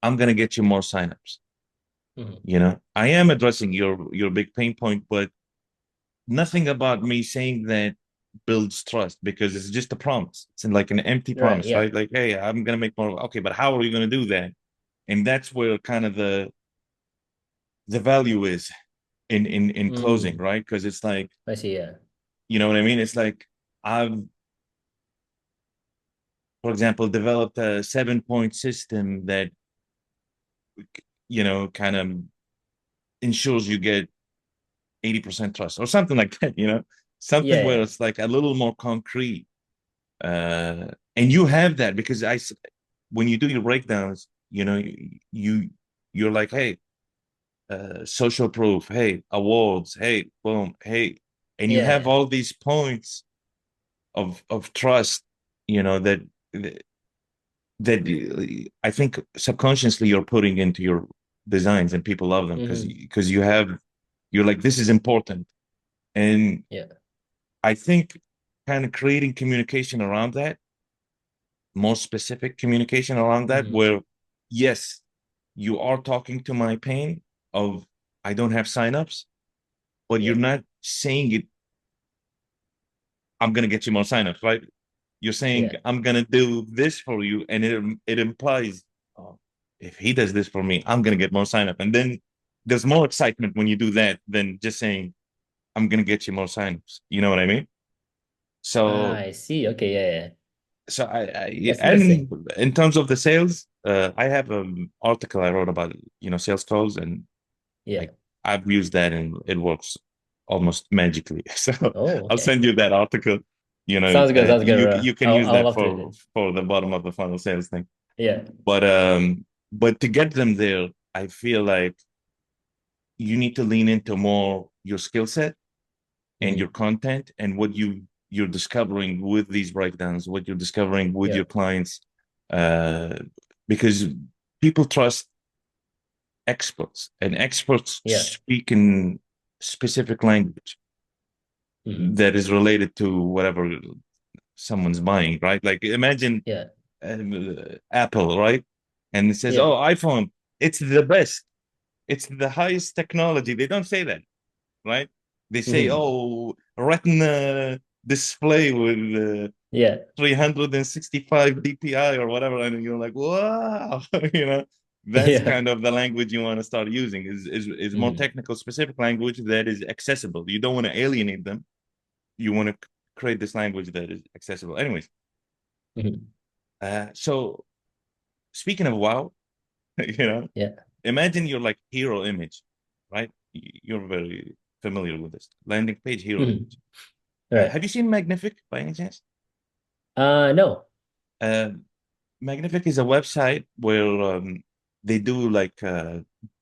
I'm gonna get you more signups, Mhm. I am addressing your big pain point, but nothing about me saying that builds trust because it's just a promise. It's like an empty Right. promise, Yeah. right? Like, hey, I'm gonna make more. Okay, but how are you gonna do that? And that's where kind of the value is in closing, Mm. right? Because it's like, I see. Yeah. you know what I mean? It's like I've, for example, developed a 7 point system that kind of ensures you get 80% trust or something like that, Yeah. something where Yeah. it's like a little more concrete. And you have that because when you do your breakdowns, you you're like, hey, social proof, hey, awards, hey, boom, hey, and you Yeah. have Yeah. all these points of trust, that that I think subconsciously you're putting into your designs, and people love them Mm-hmm. because you're like, this is important. And Yeah. I think kind of creating communication around that, more specific communication around that, Mm-hmm. where yes, you are talking to my pain of I don't have signups, but you're Yeah. not saying it, I'm gonna get you more signups, right? You're saying Yeah. I'm gonna do this for you, and it implies, oh, if he does this for me, I'm gonna get more signup. And then there's more excitement when you do that than just saying I'm gonna get you more signups. You know what I mean? Ah, So I see. Okay. Yeah. Yeah. yeah, That's and interesting. in terms of the sales, I have an article I wrote about sales calls, and Yeah. like I've used that and it works almost magically. So Oh, I'll okay. send you that article. Sounds good. Sounds good, You bro. you can use I'll that love to read it. for the bottom of the funnel sales thing. Yeah. But to get them there, I feel like you need to lean into more your skill set and your Mm-hmm. content and what you're discovering with these breakdowns, what you're discovering with Yeah. your clients, uh, because people trust experts, and experts Yeah. speak in specific language Mm-hmm. that is related to whatever someone's buying, right? Like imagine Yeah. Apple, right? And it says, Yeah. "Oh, iPhone, it's the best, it's the highest technology." They don't say that, right? They say, Mm-hmm. "Oh, Retina display with Yeah. 365 DPI or whatever," and you're like, "Wow!" That's Yeah. kind of the language you want to start using. Is more Mm-hmm. technical, specific language that is accessible. You don't want to alienate them. You want to create this language that is accessible. Anyways, Mm-hmm. so speaking of wow, you know, Yeah. imagine your like hero image, right? You're very familiar with this landing page hero Mm-hmm. image. Right. Have you seen Magnific by any chance? No. Uh, Magnific is a website where they do like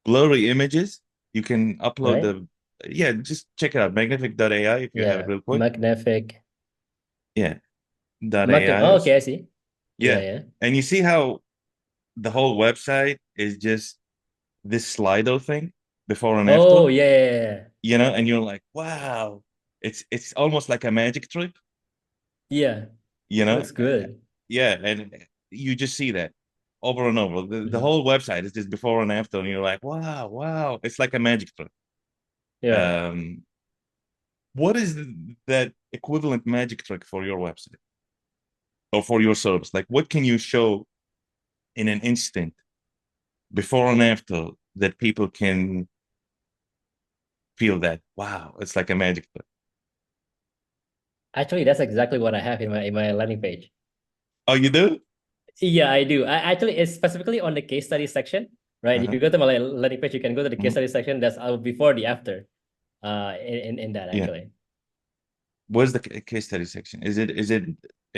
blurry images. You can upload Right. the, yeah, just check it out, magnific.ai if you have it Yeah. real quick. Magnific. Yeah, dot Oh, AI. okay. I see. Yeah. Yeah. Yeah. And you see how the whole website is just this Slido thing before and after, Oh yeah, yeah, yeah. and you're like, wow, it's almost like a magic trick, Yeah, you know? looks good. Yeah, and you just see that over and over. The Mhm. whole website is just before and after, and you're like, wow, wow, it's like a magic trick. Yeah. Um, what is that equivalent magic trick for your website or for your service? Like, what can you show in an instant before and after that people can feel that, wow, it's like a magic trick? Actually, that's exactly what I have in my landing page. Oh, you do? Yeah, I do. I actually it's specifically on the case study section, right? If Uh-huh. you go to my landing page, you can go to the case Mhm. study section. That's before the after. In that Yeah. actually. Where's the case study section? Is it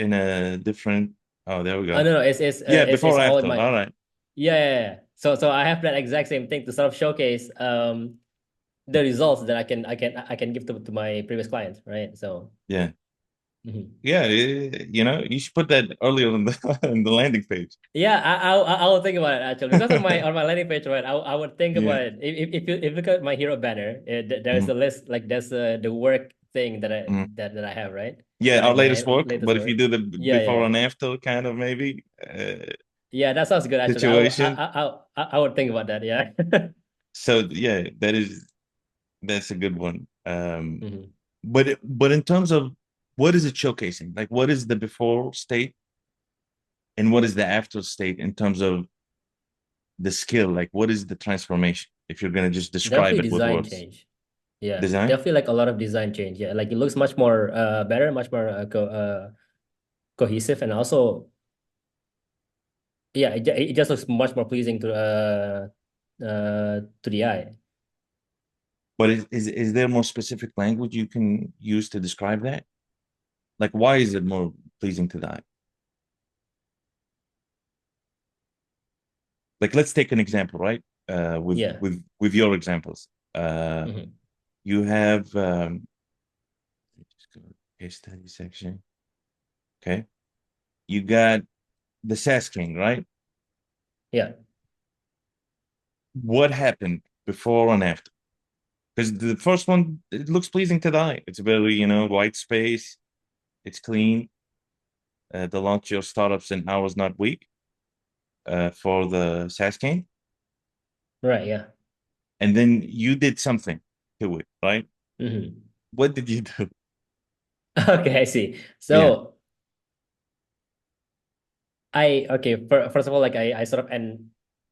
in a different? Oh, there we Oh go. no, no, Yeah, it's before all in after. my All right. yeah, yeah, yeah. So I have that exact same thing to sort of showcase the results that I can give to my previous clients, right? So Yeah. mhm. Yeah, you should put that earlier in the in the landing page. Yeah, I will think about it actually because on my landing page, right? I would think Yeah. about it. If you look at my hero banner, there's Mhm, a list like there's the work thing mhm. that I have, right? Yeah, our My latest work, latest but if you work. do the Yeah, before yeah, and after kind of maybe yeah. That sounds good actually. situation. I would think about that. Yeah. So yeah, that's a good one. Mhm. But in terms of what is it showcasing? Like what is the before state and what is the after state in terms of the skill? Like what is the transformation if you're gonna just describe Definitely it with design words? change. Yeah, Design? definitely like a lot of design change. Yeah, like it looks much more better, much more cohesive, and also yeah, it just looks much more pleasing to the eye. But is there more specific language you can use to describe that? Like why is it more pleasing to the eye? Like let's take an example, right? With Yeah. your examples. Uh Hmm. you have just go to case study section. Okay. You got the SAS King, right? Yeah. What happened before and after? Because the first one, it looks pleasing to the eye. It's very, white space. It's clean. They launch your startups in hours, not week, for the SAS King. Right. Yeah. And then you did something to it, right? Hmm. What did you do? Okay, I see. Yeah. So first of all, like I sort of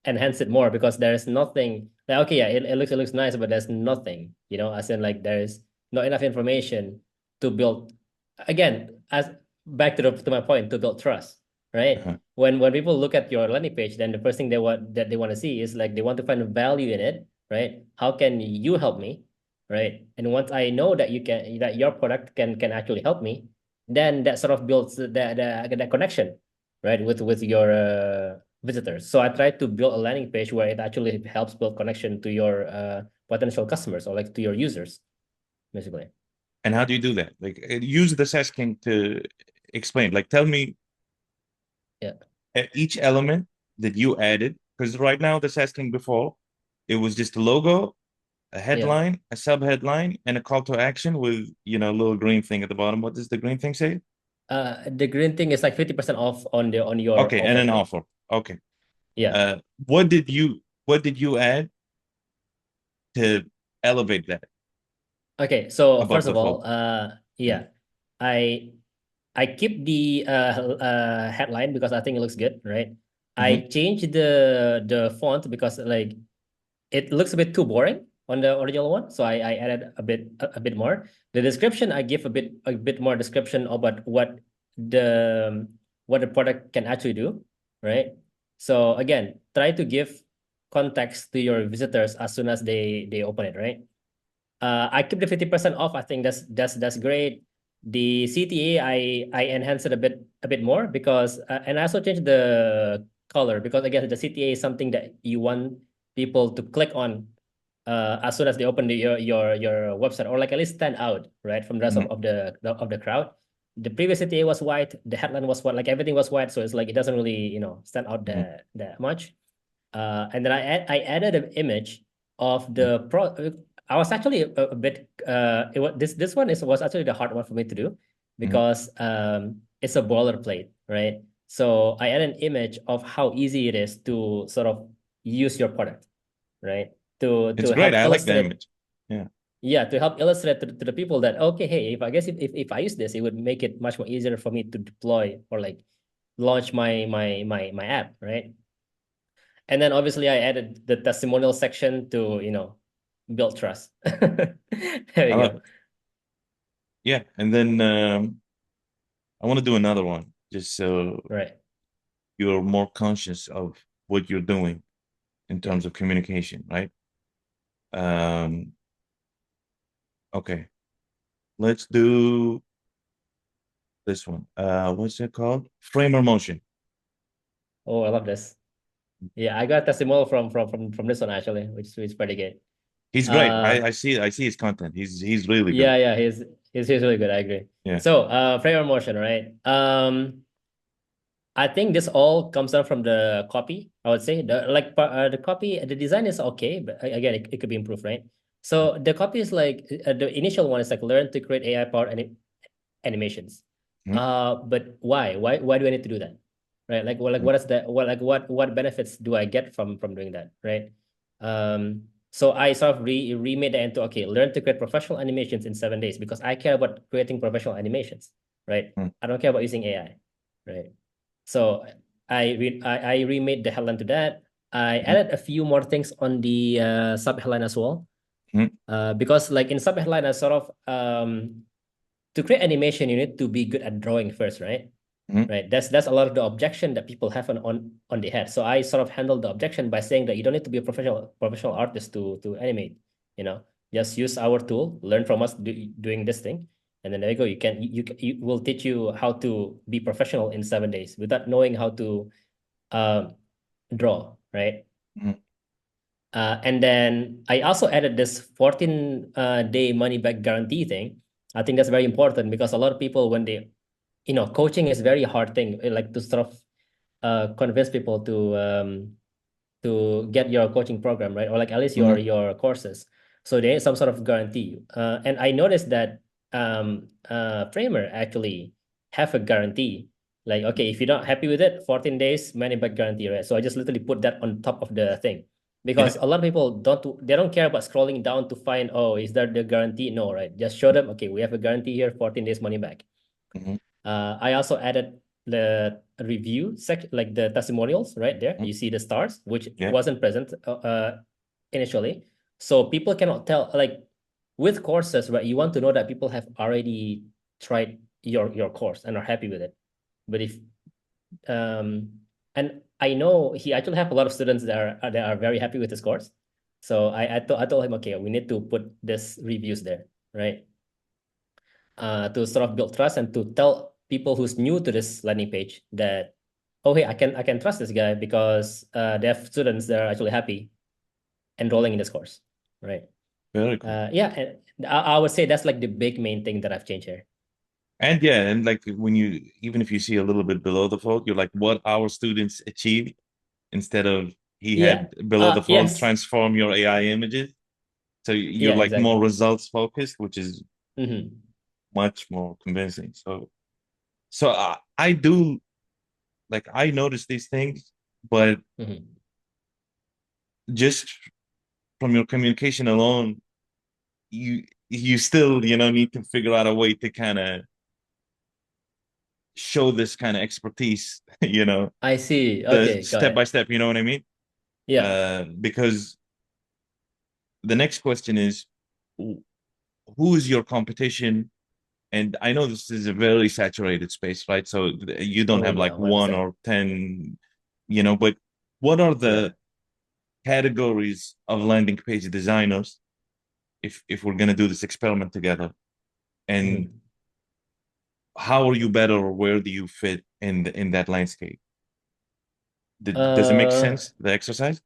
enhance it more because there's nothing like okay, yeah, it looks nice, but there's nothing, as in like there's not enough information to build again, as back to my point, to build trust, right? Uh-huh. When people look at your landing page, then the first thing they want to see is like they want to find value in it, right? How can you help me? Right. And once I know that that your product can actually help me, then that sort of builds that connection, right, with your visitors. So I try to build a landing page where it actually helps build connection to your potential customers or like to your users, basically. And how do you do that? Like, use the SAS King to explain. Like, tell me Yeah, each element that you added. Because right now, the SAS King before, it was just a logo, a yeah. headline, a sub-headline, and a call to action with, a little green thing at the bottom. What does the green thing say? The green thing is like 50% off on your Okay, and offer. an offer. Okay. Yeah. Uh, what did you add to elevate that Okay. So above first the of all, fold? Yeah. yeah, I I keep the headline because I think it looks good, right? Hmm. I changed the font because like it looks a bit too boring on the original one, so I added a bit more. The description I give a bit more description about the what the product can actually do, right? So again, try to give context to your visitors as soon as they open it, right? I keep the 50% off. I think that's great. The CTA I enhanced it a bit more because and I also changed the color because again the CTA is something that you want people to click on as soon as they open your website or like at least stand out right from the rest Hmm. of the crowd. The previous CTA was white, the headline was white, like everything was white, so it's like it doesn't really stand out Hmm. that much. And then I added an image of Mm, the pro. I was actually a bit this one is was actually the hard one for me to do mm. because it's a boilerplate, right? So I add an image of how easy it is to sort of use your product, right? It's To great. help I like the illustrate, image. Yeah. yeah, to help illustrate to the people that okay, hey, if I guess if I use this, it would make it much more easier for me to deploy or like launch my app, right? And then obviously I added the testimonial section to, build trust. There I we love go. it. Yeah. And then I want to do another one just so Right. you're more conscious of what you're doing in Yeah. terms of communication, right? Um, okay. Let's do this one. What's it called? Framer motion. Oh, I love this. Yeah, I got a testimonial from this one actually, which is pretty good. He's great. Uh I see his content. He's really good. yeah, he's really good. I agree. Yeah. So frame of motion, right? I think this all comes down from the copy. I would say the copy, the design is okay, but again, it could be improved, right? So the copy is like the initial one is like learn to create AI powered animations. Mhm. But why? Why do I need to do that? Right? Like what is that? What benefits do I get from doing that? Right? So I sort of remade that into okay, learn to create professional animations in 7 days because I care about creating professional animations, right? Mhm. I don't care about using AI, right? So I remade the headline to that. I Mhm. added a few more things on the sub headline as well. Mhm. Because like in sub headline, I sort of to create animation, you need to be good at drawing first, right? Mhm. Right. That's a lot of the objection that people have on the head. So I sort of handled the objection by saying that you don't need to be a professional artist to animate. You know, just use our tool, learn from us doing this thing, and then there you go. You will teach you how to be professional in 7 days without knowing how to uh, draw, right? Mhm. And then I also added this 14 day money back guarantee thing. I think that's very important because a lot of people when they coaching is very hard thing like to sort of convince people to get your coaching program, right? Or like at least Mhm. your courses. So they need some sort of guarantee. And I noticed that Framer actually have a guarantee. Like, okay, if you're not happy with it, 14 days money back guarantee, right? So I just literally put that on top of the thing. Because Yeah. a lot of people don't care about scrolling down to find, oh, is that the guarantee? No, right? Just show them, okay, we have a guarantee here, 14 days money back. Mhm. I also added the review section, like the testimonials right there. Mhm. You see the stars, which Yeah. wasn't present initially. So people cannot tell, like with courses, right? You want to know that people have already tried your course and are happy with it. But if and I know he actually have a lot of students that are very happy with his course. So I told him, okay, we need to put this reviews there, right? To sort of build trust and to tell people who's new to this landing page that, oh hey, I can trust this guy because they have students that are actually happy enrolling in this course, right? Very cool. Yeah, and I would say that's like the big main thing that I've changed here. And yeah, and like when you even if you see a little bit below the fold, you're like, what our students achieved instead of he Yeah. had below the fold Yes. transform your AI images. So you're Yeah. like more Exactly. results focused, which is Mm-hmm. much more convincing. So I do like I notice these things, but Mm-hmm. just from your communication alone, you still need to figure out a way to kind of show this kind of expertise, I see. the Okay, got step by it. step. You know what I mean? Yeah. Because the next question is, who is your competition? And I know this is a very saturated space, right? So you don't Oh have yeah, like one 100%. or 10, but what are Yeah. the categories of landing page designers if we're gonna do this experiment together? And Mm-hmm. how are you better or where do you fit in that landscape? Does it make Uh, sense, the exercise?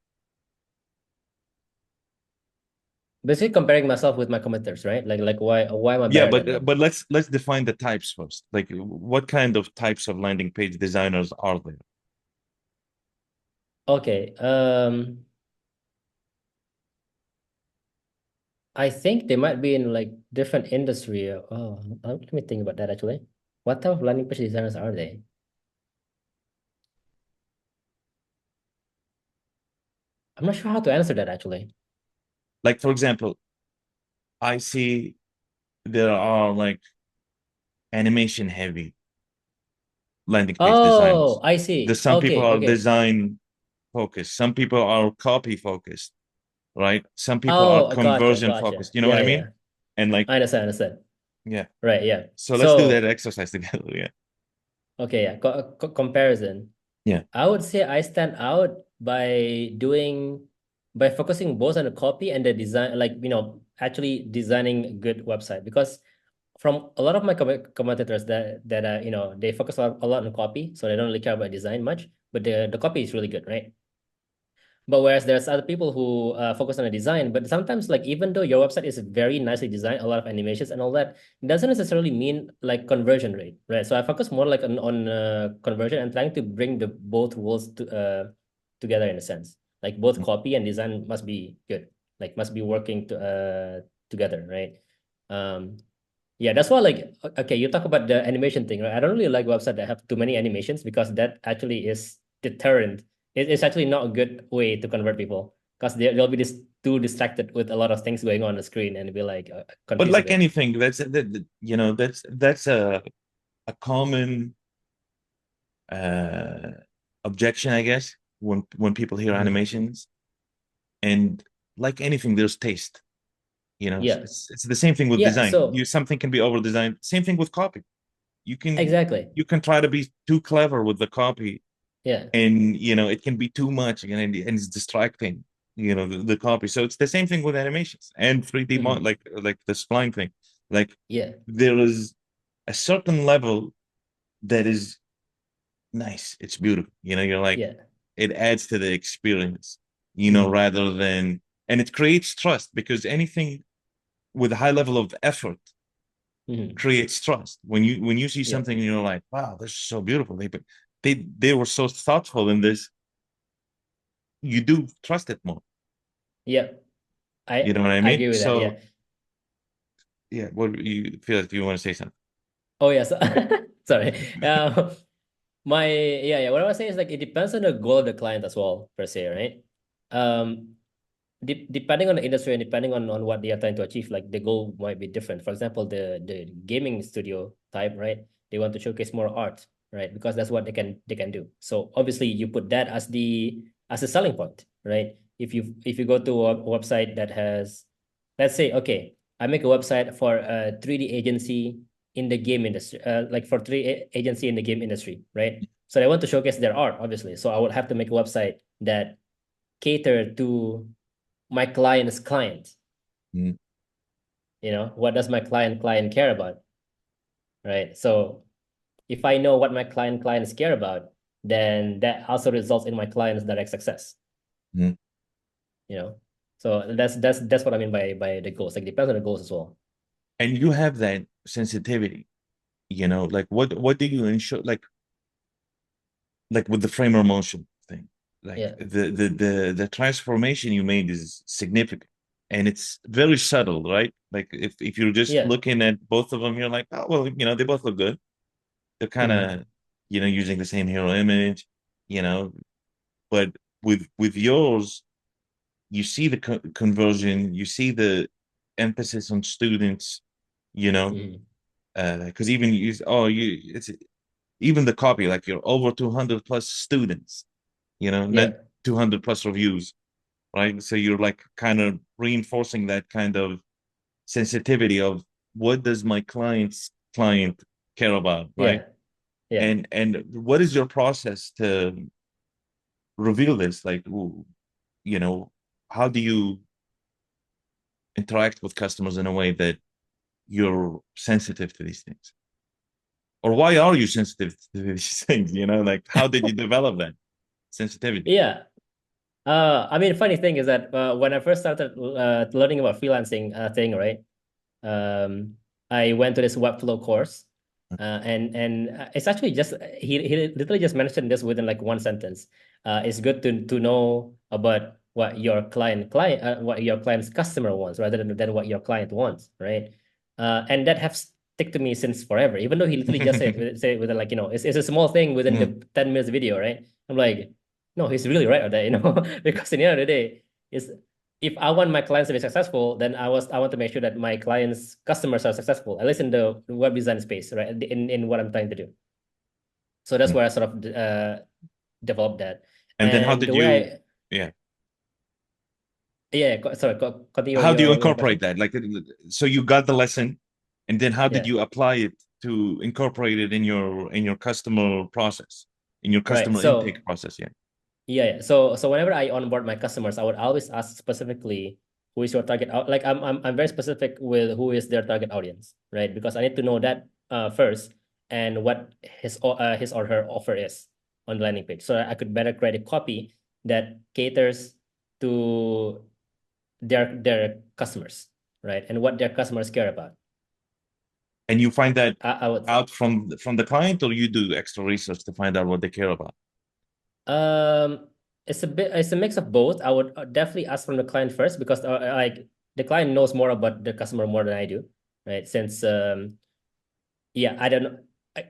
Basically comparing myself with my competitors, right? Like why am I Yeah, better than them? but let's define the types first. Like what kind of types of landing page designers are there? Okay. I think they might be in like different industry. Oh, let me think about that actually. What type of landing page designers are they? I'm not sure how to answer that actually. Like for example, I see there are like animation heavy landing page Oh, designers. I There's see. some people Okay, are okay. design focused, some people are copy focused, right? Some people are Oh, gotcha, conversion gotcha. focused. You know what Yeah, I yeah. mean? And like, I understand, understand. yeah. Right, yeah. So let's do that So, exercise together. Yeah. okay, yeah. Comparison. Yeah. I would say I stand out by focusing both on the copy and the design, like, actually designing a good website. Because from a lot of my competitors that they focus a lot on copy, so they don't really care about design much, but the copy is really good, right? But whereas there's other people who focus on the design, but sometimes like even though your website is very nicely designed, a lot of animations and all that, it doesn't necessarily mean like conversion rate, right? So I focus more like on conversion and trying to bring the both worlds together in a sense. Like both copy and design must be good, like must be working together, right? Um, yeah, that's why like okay, you talk about the animation thing, right? I don't really like websites that have too many animations because that actually is deterrent. It's actually not a good way to convert people because they'll be too distracted with a lot of things going on the screen and be like But confused a like bit. anything, that's a common uh objection, I guess, when people hear Mhm. animations. And like anything, there's taste. You know, Yeah, it's the same thing with yeah. design. So Something can be over designed. Same thing with copy. You can exactly. you can try to be too clever with the copy, Yeah. and it can be too much, and it's distracting. The copy. So it's the same thing with animations and 3D Mhm. like the spline thing. Like Yeah. there is a certain level that is nice. It's beautiful. You're like, Yeah. it adds to the experience. Mhm. Rather than, and it creates trust because anything with a high level of effort Mhm. creates trust. When you see Yeah. something and you're like, wow, this is so beautiful. They were so thoughtful in this. You do trust it more. Yeah. You I know what I I mean? agree with that. So Yeah. yeah, what do you feel like you want to say something? Oh yes. Sorry. My yeah, what I was saying is like it depends on the goal of the client as well, per se, right? Depending on the industry and depending on what they are trying to achieve, like the goal might be different. For example, the gaming studio type, right? They want to showcase more art, right? Because that's what they can do. So obviously you put that as a selling point, right? If you go to a website that has, let's say, okay, I make a website for a 3D agency in the game industry, like for 3D agency in the game industry, right? So they want to showcase their art, obviously. So I would have to make a website that cater to my client's client. Mm-hmm. What does my client care about, right? So if I know what my clients care about, then that also results in my client's direct success. you know so that's what I mean by the goals. Like depends on the goals as well. And you have that sensitivity. Like what do you ensure? Like with the framer motion thing, like Yeah. the transformation you made is significant, and it's very subtle, right? Like if you're just Yeah. looking at both of them, you're like, oh well, they both look good. They're kind Mhm. of using the same hero image, you know but with yours, you see the conversion, you see the emphasis on students, you know Mhm. because even you oh you it's even the copy, like you're over 200 plus students, not Yeah. 200 plus reviews, right? So you're like kind of reinforcing that kind of sensitivity of what does my client care about, right? Yeah. Yeah. And what is your process to reveal this? Like, how do you interact with customers in a way that you're sensitive to these things? Or why are you sensitive to these things? Like, how did you develop that sensitivity? Yeah. I mean, funny thing is that when I first started learning about freelancing thing, right? Um, I went to this Webflow course, and it's actually just he literally just mentioned this within like one sentence. It's good to know about what your what your client's customer wants rather than what your client wants, right? And that have stick to me since forever, even though he literally just say it with like, it's a small thing within the Mm. 10 minutes video, right? I'm like, no, he's really right on that, because in the end of the day, is if I want my clients to be successful, then I want to make sure that my clients' customers are successful, at least in the web design space, right? In what I'm trying to do. So that's Mm. where I sort of developed that. And then how And did the way you, I, yeah, yeah, sorry, continue how do you your incorporate question. that? Like, so you got the lesson, and then how did Yeah, you apply it to incorporate it in your customer process, in your right. customer intake So process? Yeah. yeah. So whenever I onboard my customers, I would always ask specifically who is your target out. Like I'm very specific with who is their target audience, right? Because I need to know that first and what his or her offer is on the landing page, so I could better create a copy that caters to their customers, right? And what their customers care about. And you find that I would say. out from the client, or you do extra research to find out what they care about? Um, it's a mix of both. I would definitely ask from the client first because like the client knows more about the customer more than I do, right? Since yeah, I don't know.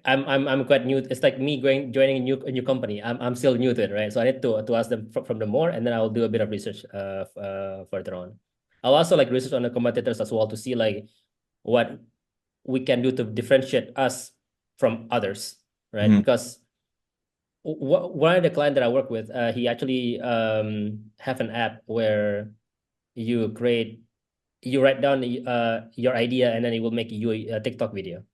I'm quite new. It's like me joining a new company. I'm still new to it, right? So I need to ask them from the more, and then I'll do a bit of research further on. I'll also like research on the competitors as well to see like what we can do to differentiate us from others, right? Mhm. Because one of the client that I work with, he actually have an app where you create you write down your idea and then it will make you a TikTok video.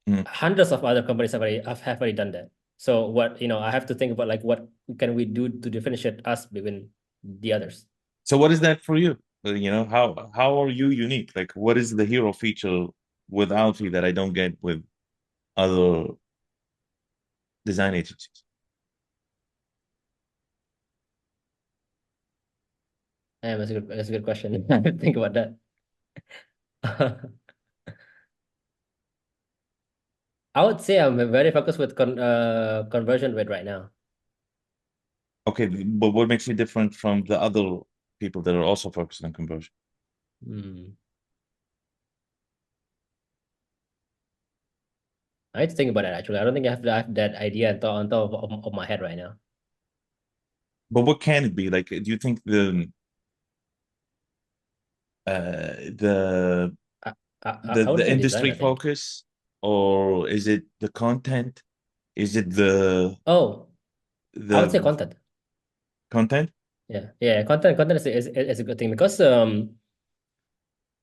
Mhm. Hundreds of other companies have already done that. So what I have to think about like what can we do to differentiate us between the others. So what is that for you? How are you unique? Like, what is the hero feature with Alfie that I don't get with other design agencies? That's a good question. I have to think about that. I would say I'm very focused with conversion rate right now. Okay, but what makes you different from the other people that are also focused on conversion? Hmm. I need to think about that actually. I don't think I have that idea on top of my head right now. But what can it be? Like, do you think the I, I would the say design, industry I think. focus, or is it the content? Is it the Oh, I would say the content. content? Yeah, yeah, content is a good thing because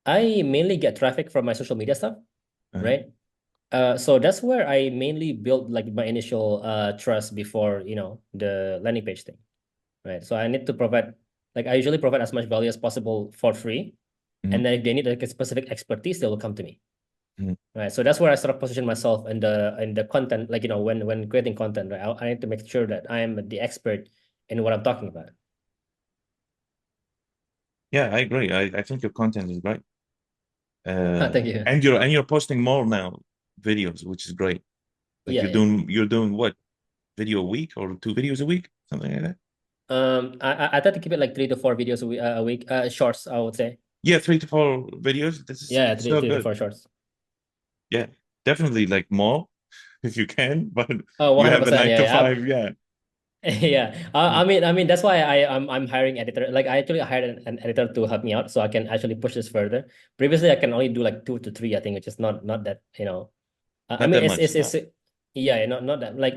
I mainly get traffic from my social media stuff, Uh, right? So that's where I mainly build like my initial trust before the landing page thing, right? So I need to provide like I usually provide as much value as possible for free, mm, and then if they need like a specific expertise, they will come to me. mm. Right. So that's where I sort of position myself in the content, like when creating content, right? I need to make sure that I am the expert in what I'm talking about. Yeah, I agree. I think your content is great. Thank you. And you're posting more now videos, which is great. Like Yeah, yeah. you're doing what, video a week or two videos a week, something like that. I try to keep it like 3 to 4 videos a week, shorts, I would say. Yeah, 3 to 4 videos. This is Yeah, so three to good. four shorts. Yeah, definitely like more if you can, but Oh, you have a 100%. nine Yeah, to yeah. five. Yeah. Yeah. Mm. I mean that's why I'm hiring editor. Like I actually hired an editor to help me out so I can actually push this further. Previously I can only do like 2 to 3, I think, which is not that. I Not mean, that much. it's No. yeah, not that like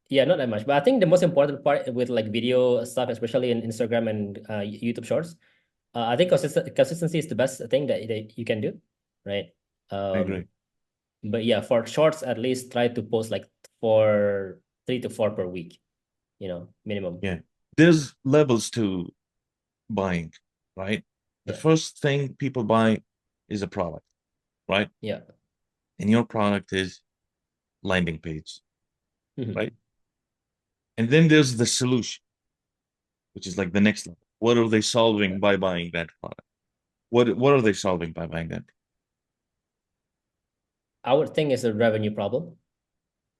yeah, not that much. But I think the most important part with like video stuff, especially in Instagram and YouTube Shorts, I think consistency is the best thing that you can do, right? I agree. But yeah, for Shorts, at least try to post like for 3 to 4 per week, minimum. Yeah. There's levels to buying, right? The Yeah, first thing people buy is a product, right? yeah. And your product is landing page, Mhm. right? And then there's the solution, which is like the next level. What are they Yeah. solving by buying that product? What are they solving by buying that? I would think it's a revenue problem,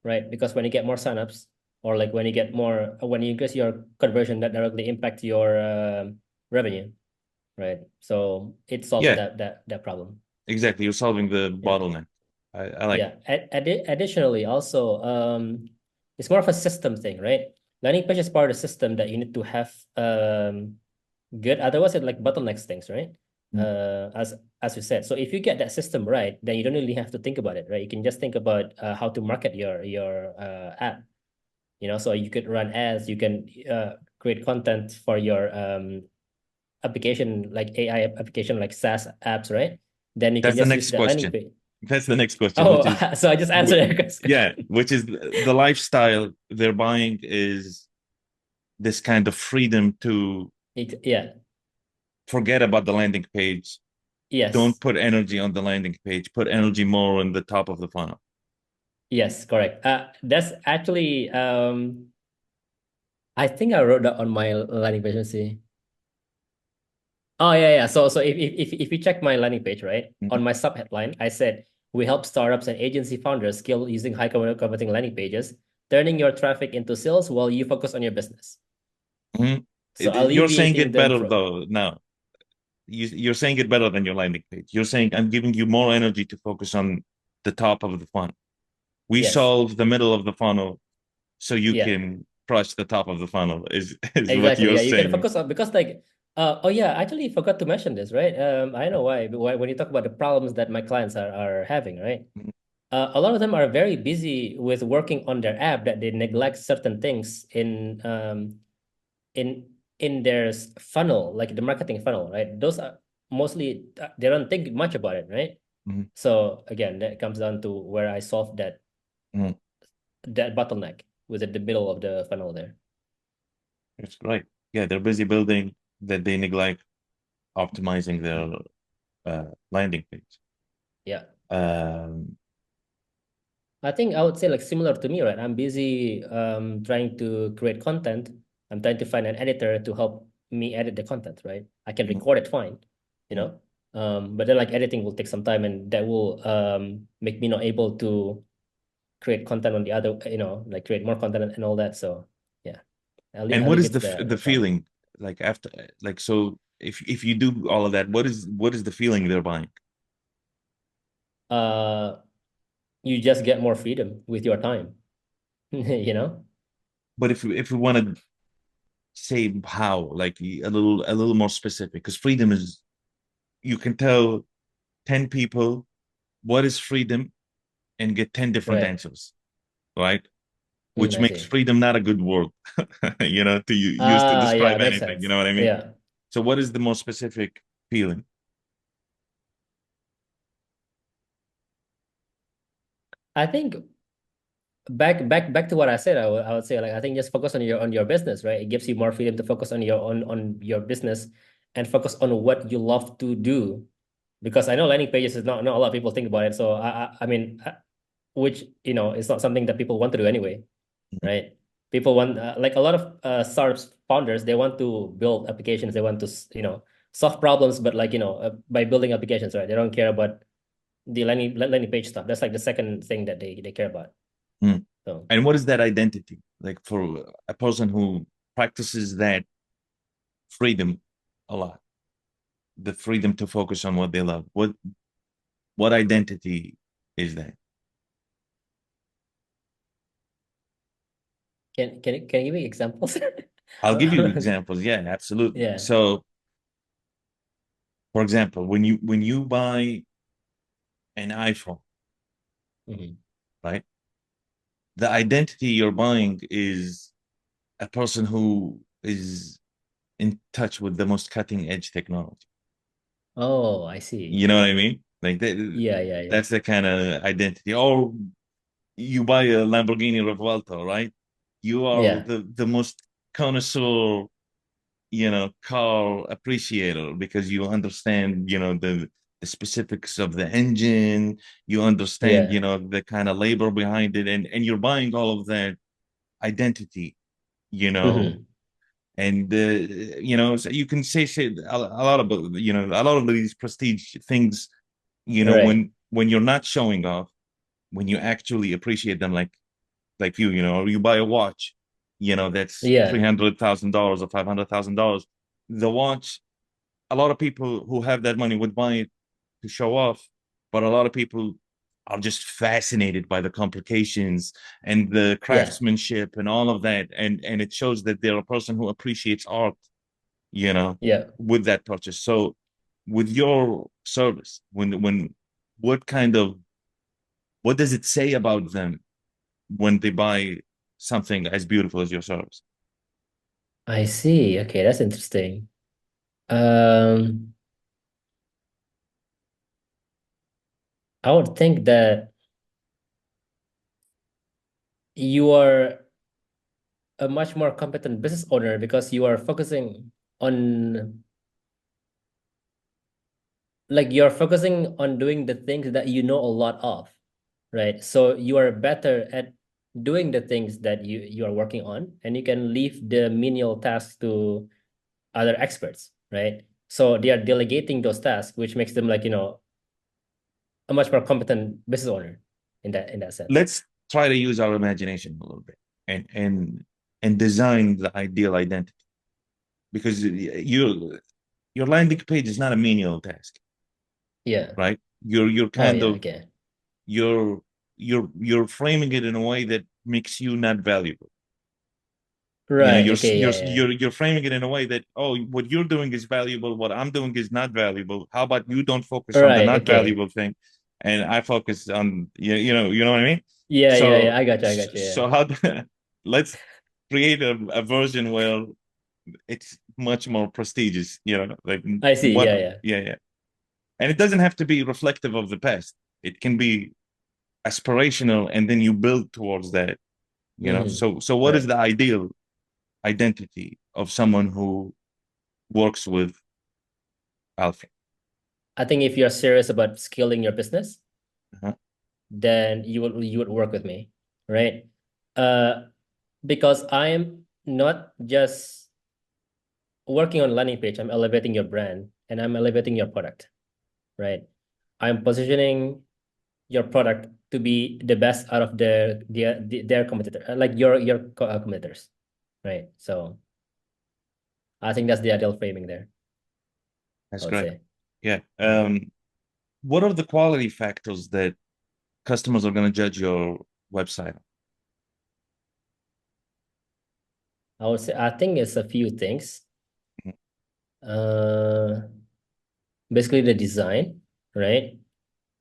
right? Because when you get more signups, or like when you increase your conversion, that directly impact your revenue, right? So it solves Yeah, that problem. exactly. You're solving the Yeah. bottleneck. I like Yeah. Additionally, also, it's more of a system thing, right? Landing page is part of the system that you need to have good. Otherwise, it like bottlenecks things, right? it. As we said. So if you get that system right, then you don't really have to think about it, right? You can just think about how to market your app. You know, so you could run ads, you can create content for your application, like AI application, like SaaS apps, right? Then you can That's the just use next the landing question. page. That's the next question, which Oh, is, so I just answered it. yeah, which is the lifestyle they're buying is this kind of freedom to Yeah. forget about the landing page. Don't Yes. put energy on the landing page. Put energy more on the top of the funnel. Yes, correct. That's actually I think I wrote that on my landing page. Let's see. Oh yeah, yeah. So if you check my landing page, right, on Mhm. my sub headline, I said we help startups and agency founders scale using high converting landing pages, turning your traffic into sales while you focus on your business. Mhm. So You're saying alleviating it them better from though now. You're saying it better than your landing page. You're saying I'm giving you more energy to focus on the top of the funnel. We yes, solve the middle of the funnel so you yeah, can crush the top of the funnel is what exactly. you're Yeah, you can saying. focus on because like oh yeah, I actually forgot to mention this, right? I know why when you talk about the problems that my clients are having, right? A lot of them are very busy with working on their app that they neglect certain things in their funnel, like the marketing funnel, right? Those are mostly they don't think much about it, right? Mhm. So again, that comes down to where I solved Mhm. that bottleneck within the middle of the funnel there. That's right. Yeah, they're busy building that they neglect optimizing their landing page. Yeah. Um, I think I would say like similar to me, right? I'm busy trying to create content. I'm trying to find an editor to help me edit the content, right? I can mhm. record it fine, you Mhm. know. But then like editing will take some time and that will make me not able to create content on the other, like create more content and all that. So yeah, And what is alleviates the the problem. feeling like after like so if you do all of that, what is the feeling they're buying? Uh, you just get more freedom with your time, you know? But if we want to say how, like a little more specific, because freedom is you can tell 10 people what is freedom and get 10 different Right. answers, right? Which I makes see. freedom not a good word, to use to Yeah, describe makes anything. You sense. know what I mean? Yeah. So, what is the more specific feeling? I think back to what I said, I would say like I think just focus on your business, right? It gives you more freedom to focus on your business and focus on what you love to do. Because I know landing pages is not a lot of people think about it. So I mean, which it's not something that people want to do anyway, right? People want like a lot of startups founders, they want to build applications, they want to solve problems, but like by building applications, right? They don't care about the landing page stuff. That's like the second thing that they care about. Mm. So And what is that identity like for a person who practices that freedom a lot, the freedom to focus on what they love? What identity is that? can you give me examples? I'll give you examples. Yeah, absolutely. Yeah. So, for example, when you buy an iPhone, Mhm. right? The identity you're buying is a person who is in touch with the most cutting edge technology. Oh, I see. You know what I mean? Like Yeah, yeah, yeah. that's the kind of identity. Or you buy a Lamborghini Revuelto, right? You are Yeah. the most connoisseur, car appreciator because you understand, the specifics of the engine. You understand, Yeah. the kind of labor behind it, and you're buying all of that identity, you know, Hmm. and so you can say a lot of a lot of these prestige things, Right. when you're not showing off, when you actually appreciate them, like or you buy a watch, that's Yeah. $300,000 or $500,000. The watch a lot of people who have that money would buy it to show off, but a lot of people are just fascinated by the complications and the Yeah. craftsmanship and all of that, and it shows that they're a person who appreciates art, you know, Yeah. with that purchase. So, with your service, when what kind of what does it say about them when they buy something as beautiful as your service? I see. Okay, that's interesting. Um, I would think that you are a much more competent business owner because you are focusing on you're focusing on doing the things that you know a lot of, right? So you are better at doing the things that you are working on, and you can leave the menial tasks to other experts, right? So they are delegating those tasks, which makes them a much more competent business owner in that sense. Let's try to use our imagination a little bit and design the ideal identity, because your landing page is not a menial task, Yeah. right? You're Oh kind yeah. of Okay. you're you're framing it in a way that makes you not valuable. You know, Right. Okay. Yeah. Yeah. you're framing it in a way that, oh, what you're doing is valuable, what I'm doing is not valuable. How about you don't focus on the Right. not Okay. valuable thing, and I focus on, you know what I mean? Yeah. Yeah. Yeah. So I got you. I got you. Yeah. how let's create a version where it's much more prestigious, like I see. what, Yeah. Yeah. yeah, yeah. And it doesn't have to be reflective of the past. It can be aspirational, and then you build towards that, Mm-hmm. so what is Right. the ideal identity of someone who works with Alfie? I think if you're serious about scaling your business, Uh-huh. then you would work with me, right? Uh, because I'm not just working on landing page, I'm elevating your brand and I'm elevating your product, right? I'm positioning your product to be the best out of their competitor, like your competitors, right? So I think that's the ideal framing there, I That's would great. say. Yeah. Mhm. What are the quality factors that customers are going to judge your website? I would say I think it's a few things. Uh, Basically the design, right?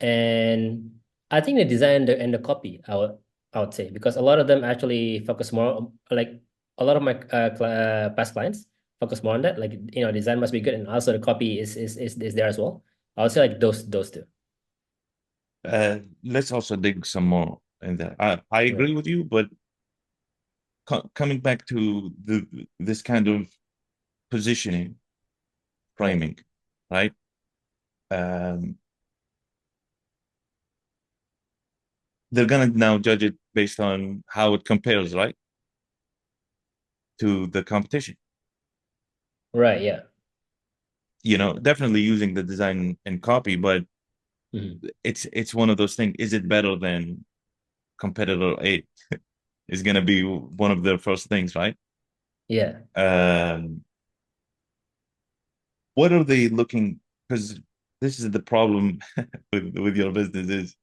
And I think the design and the copy, I would say, because a lot of them actually focus more like a lot of my past clients focus more on that. Like, design must be good, and also the copy is there as well. I would say like those two. Let's also dig some more in that. I agree Right. with you, but coming back to this kind of positioning, Right. framing, right? Um, they're gonna now judge it based on how it compares, right, to the competition. Right. Yeah. Definitely using the design and copy, but Mhm. it's one of those things. Is it better than competitor A? Is gonna be one of the first things, right? Yeah. Um, what are they looking? Because this is the problem with your business is,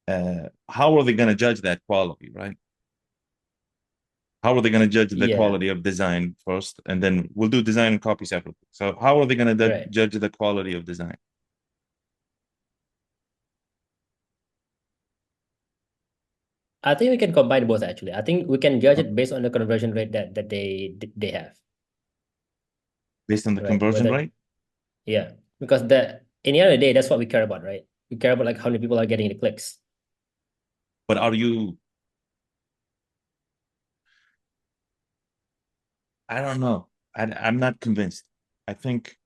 how are they going to judge that quality, right? How are they going to judge the Yeah. quality of design first, and then we'll do design and copy separately. So how are they going to Right. judge the quality of design? I think we can combine both actually. I think we can judge it based on the conversion rate that they have, Based on the right? conversion Whether rate? Yeah, because in the end of the day, that's what we care about, right? We care about like how many people are getting the clicks. But are you? I don't know. I'm not convinced. I think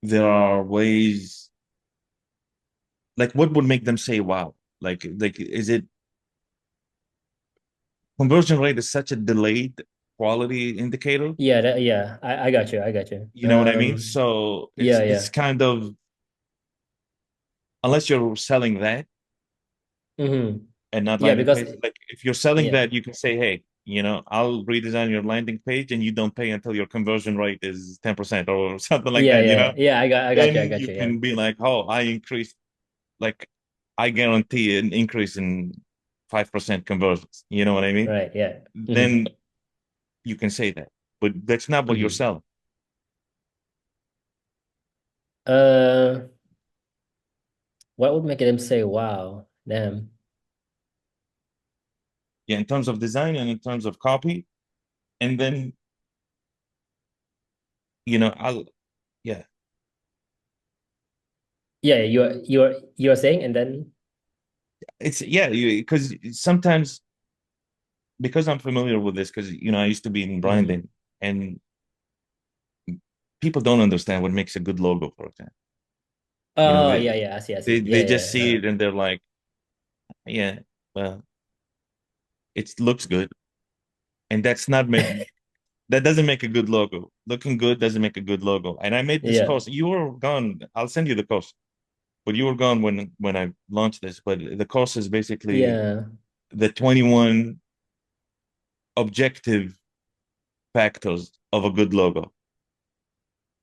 there are ways. Like, what would make them say, "Wow"? Like, is it conversion rate is such a delayed quality indicator? Yeah, I got you. I got you. You know what I mean? So it's Yeah, it's yeah. kind of, unless you're selling that Mm-hmm. and not Yeah, landing because page. Like, if you're selling yeah, that, you can say, hey. I'll redesign your landing page and you don't pay until your conversion rate is 10% or something like Yeah, that, yeah, yeah. I then got you you. Yeah, can be like, oh, like, I guarantee an increase in 5% conversions. You know what I mean? right. Yeah. Hmm. Then you can say that, but that's not what you're Hmm. selling. Uh, what would make them say, "Wow, damn"? Yeah, in terms of design and in terms of copy. And then, I'll, yeah, Yeah, you're saying, and then yeah, because sometimes, because I'm familiar with this, because, I used to be in hmm. branding, and people don't understand what makes a good logo, for example. You know, Oh, they, yeah, yeah. I see, I they, see. Yeah, they just yeah, see it and they're like, yeah, well, it looks good. And that doesn't make a good logo. Looking good doesn't make a good logo. And I made this yeah, course. You were gone. I'll send you the course, but you were gone when I launched this. But the course is basically yeah. the 21 objective factors of a good logo.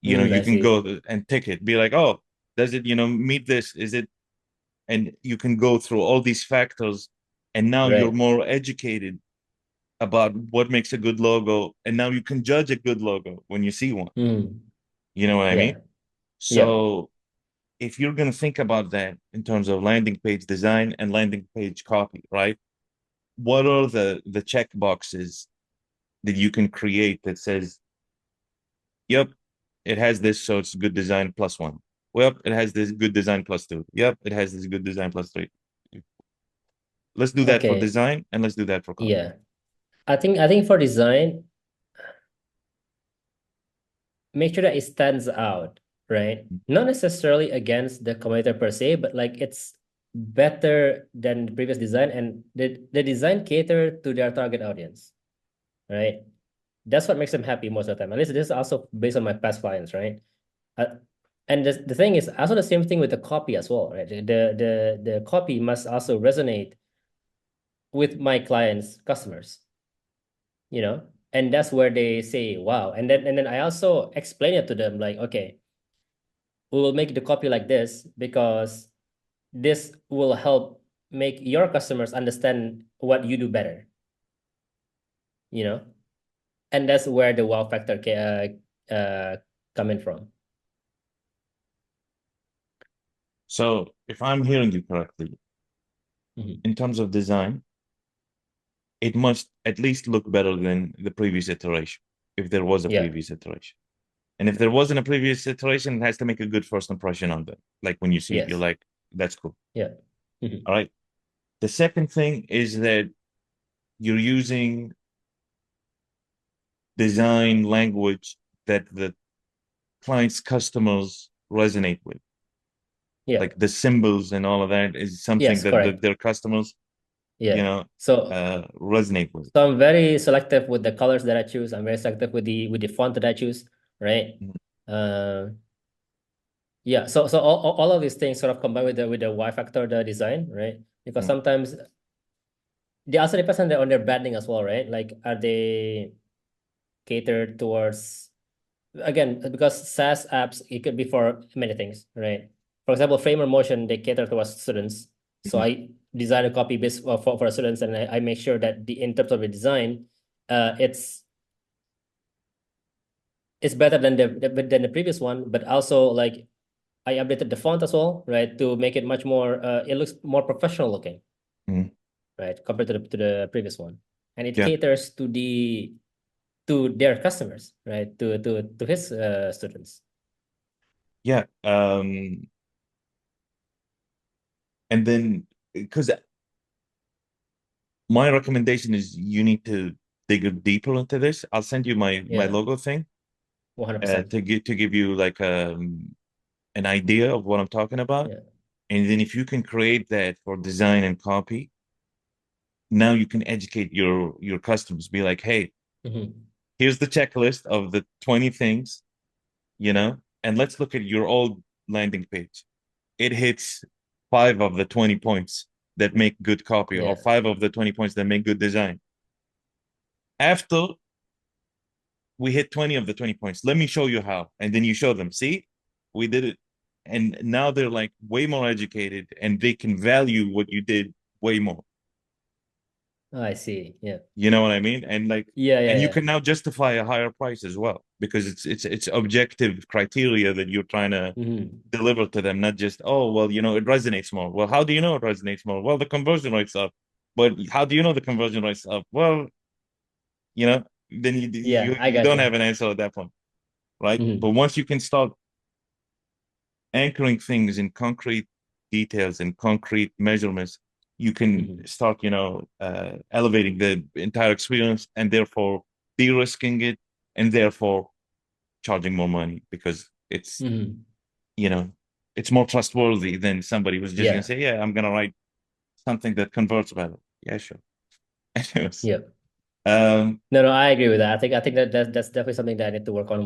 Mm, You I can see. go and tick it, be like, oh, does it, meet this? Is it? And you can go through all these factors, and now you're Right. more educated about what makes a good logo, and now you can judge a good logo when you see one. Mm, You know what I mean? yeah. Yep. So if you're going to think about that in terms of landing page design and landing page copy, right? What are the check boxes that you can create that says, yep, it has this, so it's good design plus one. Well, it has this good design plus two. Yep, it has this good design plus three. Let's do that for Okay. design and let's do that for copy. Yeah. I think for design, make sure that it stands out, right? Not necessarily against the competitor per se, but like it's better than the previous design, and the design cater to their target audience, right? That's what makes them happy most of the time. At least this is also based on my past clients, right? Uh, and the thing is also the same thing with the copy as well, right? The copy must also resonate with my clients' customers, you know? And that's where they say, wow. And then I also explain it to them like, okay, we will make the copy like this because this will help make your customers understand what you do better, you know? And that's where the wow factor coming from. So if I'm hearing you correctly, Mhm. in terms of design, it must at least look better than the previous iteration, if there was a Yeah. previous iteration. And if there wasn't a previous iteration, it has to make a good first impression on them. Like when you see it, you're Yes. like, that's cool. Yeah. Mhm. All right. The second thing is that you're using design language that the client's customers resonate with. Yeah. Like the symbols and all of that is something Yes, that correct. their customers, Yeah. So resonate with. so I'm very selective with the colors that I choose. I'm very selective with the font that I choose, right? Mhm. Uh yeah, so all of these things sort of combine with the Y factor, the design, right? Because Mhm. sometimes they also depends on their branding as well, right? Like are they catered towards, again, because SaaS apps, it could be for many things, right? For example, Framer Motion, they cater towards students. So Mhm. I design a copy based for students, and I make sure that the in terms of the design, it's better than the previous one, but also like I updated the font as well, right, to make it much more. It looks more professional looking, Mhm. right, compared to the previous one, and it Yeah. caters to their customers, right, to his students. Yeah. And then, because my recommendation is you need to dig deeper into this. I'll send you my Yeah, logo thing 100%. to give you like an idea of what I'm talking about. Yeah. And then if you can create that for design and copy, now you can educate your customers. Be like, hey, Hmm. here's the checklist of the 20 things, and let's look at your old landing page. It hits 5 of the 20 points that make good copy, or Yeah. 5 of the 20 points that make good design. After we hit 20 of the 20 points, let me show you how. And then you show them, see, we did it. And now they're like way more educated and they can value what you did way more. Oh, I see. Yeah. You know what I mean? And like, Yeah, yeah, and you yeah. can now justify a higher price as well because it's objective criteria that you're trying to Hmm. deliver to them, not just, oh, well, it resonates more. Well, how do you know it resonates more? Well, the conversion rate's up. But how do you know the conversion rate's up? Well, then you Yeah, you I you got don't you. have an answer at that point, right? But Hmm. once you can start anchoring things in concrete details and concrete measurements, you can Hmm. start, elevating the entire experience and therefore de-risking it and therefore charging more money because Hmm. you know, it's more trustworthy than somebody who's just gonna Yeah. say, yeah, I'm gonna write something that converts better. Yeah, sure. Anyways, Yeah. um, No, no, I agree with that. I think that's definitely something that I need to work on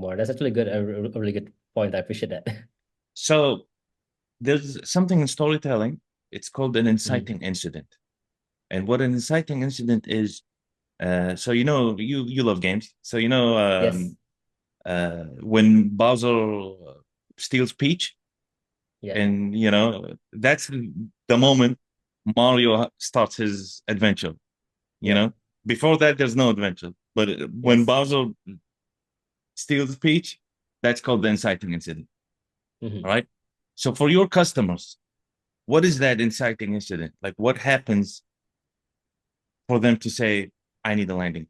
more. That's actually good, a really good point. I appreciate that. so there's something in storytelling. It's called an Hmm. inciting incident. And what an inciting incident is, so you love games. So Yes. when Bowser steals Peach, Yeah. and that's the moment Mario starts his adventure. You Yeah. know, before that there's no adventure. But when Yes. Bowser steals Peach, that's called the inciting incident. All Hmm. right. So for your customers, what is that inciting incident? Like what happens for them to say, I need a landing?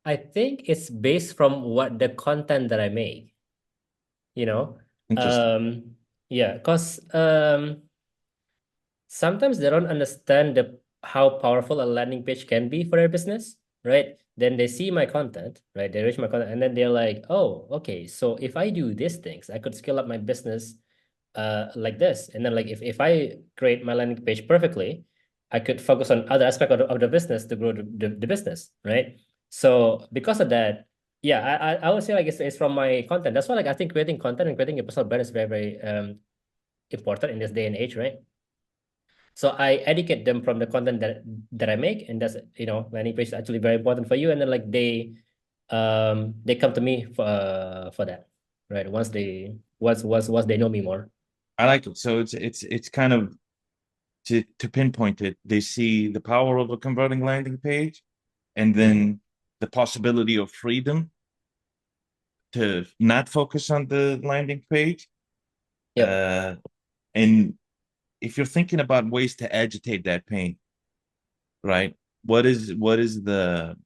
I think it's based from what the content that I make, you know. Interesting. Yeah, because sometimes they don't understand how powerful a landing page can be for their business, right? Then they see my content, right? They reach my content, and then they're like, "Oh, okay. So if I do these things, I could scale up my business, like this." And then like if I create my landing page perfectly, I could focus on other aspect of the business to grow the business, right? So because of that, yeah, I would say like it's from my content. That's why like I think creating content and creating a personal brand is very very important in this day and age, right? So I educate them from the content that I make, and that's landing page is actually very important for you. And then like they come to me for that, right? Once they know me more. I like it. So it's kind of to pinpoint it. They see the power of a converting landing page, and Hmm. then the possibility of freedom to not focus on the landing page. Yep. Uh, and if you're thinking about ways to agitate that pain, right? What is the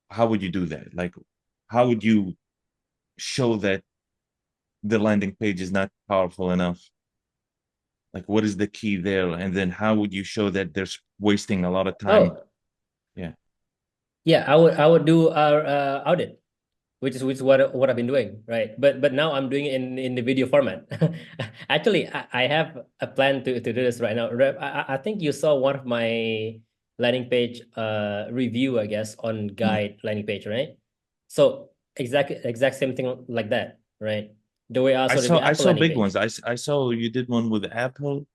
how would you do that? Like, how would you show that the landing page is not powerful enough? Like, what is the key there? And then how would you show that there's wasting a lot of time? Oh, Yeah. yeah. I would do our audit, which is what I've been doing, right? But now I'm doing it in the video format. Actually, I have a plan to do this right now. I think you saw one of my landing page review, I guess, on Mhm. guide landing page, right? So exact same thing like that, right? The way I I saw saw the I Apple saw landing big ones. page. I saw you did one with Apple.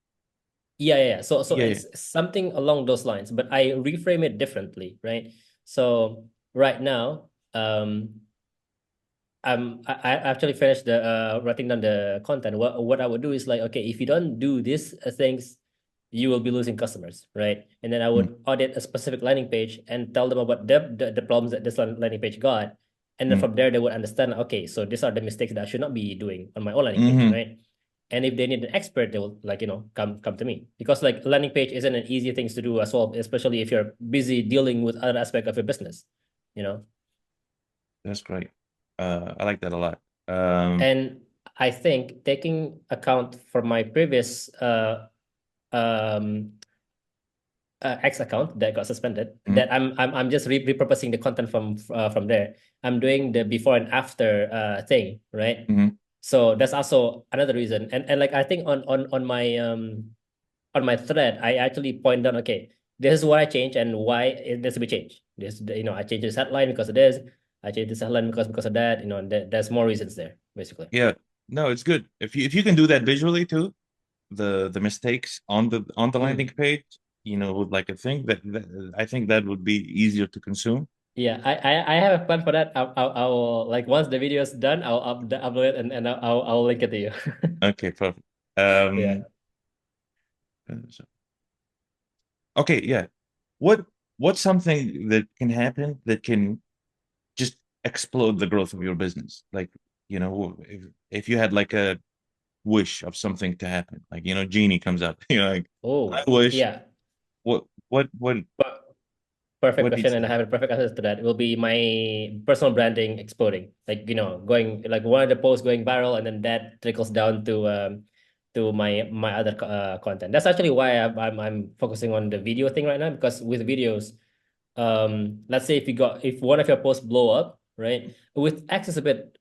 Yeah. So Yeah, yeah. it's something along those lines, but I reframe it differently, right? So right now, I actually finished the writing down the content. What I would do is like, okay, if you don't do these things, you will be losing customers, right? And then I Mm, would audit a specific landing page and tell them about the problems that this landing page got. And then mm, from there, they would understand, okay, so these are the mistakes that I should not be doing on my own landing page, hmm. right? And if they need an expert, they will like, come to me because like landing page isn't an easy thing to do as well, especially if you're busy dealing with other aspect of your business, you know? That's great. I like that a lot. Um, And I think taking account for my previous um X account that got suspended, mhm, that I'm just repurposing the content from there. I'm doing the before and after thing, right? mhm. So that's also another reason. And like I think on my thread, I actually point out, okay, this is what I changed and why it needs to be changed. I changed this headline because of this. I changed this headline because of that. And there's more reasons there, basically. Yeah. No, it's good. If you can do that visually too, the mistakes on the landing Mm. page, with like a thing that I think that would be easier to consume. Yeah, I have a plan for that. I'll like once the video is done, I'll upload it and I'll link it to you. Okay, perfect. Yeah. Um, okay, yeah. What what's something that can happen that can just explode the growth of your business? Like, if you had like a wish of something to happen, like, genie comes up, like, I Oh, wish. yeah. What what what Perfect what needs question, to and I happen? have a perfect answer to that. It will be my personal branding exploding. Like, going like one of the posts going viral, and then that trickles down to my other content. That's actually why I'm focusing on the video thing right now, because with videos, let's say if one of your posts blow up, right? With X is a bit,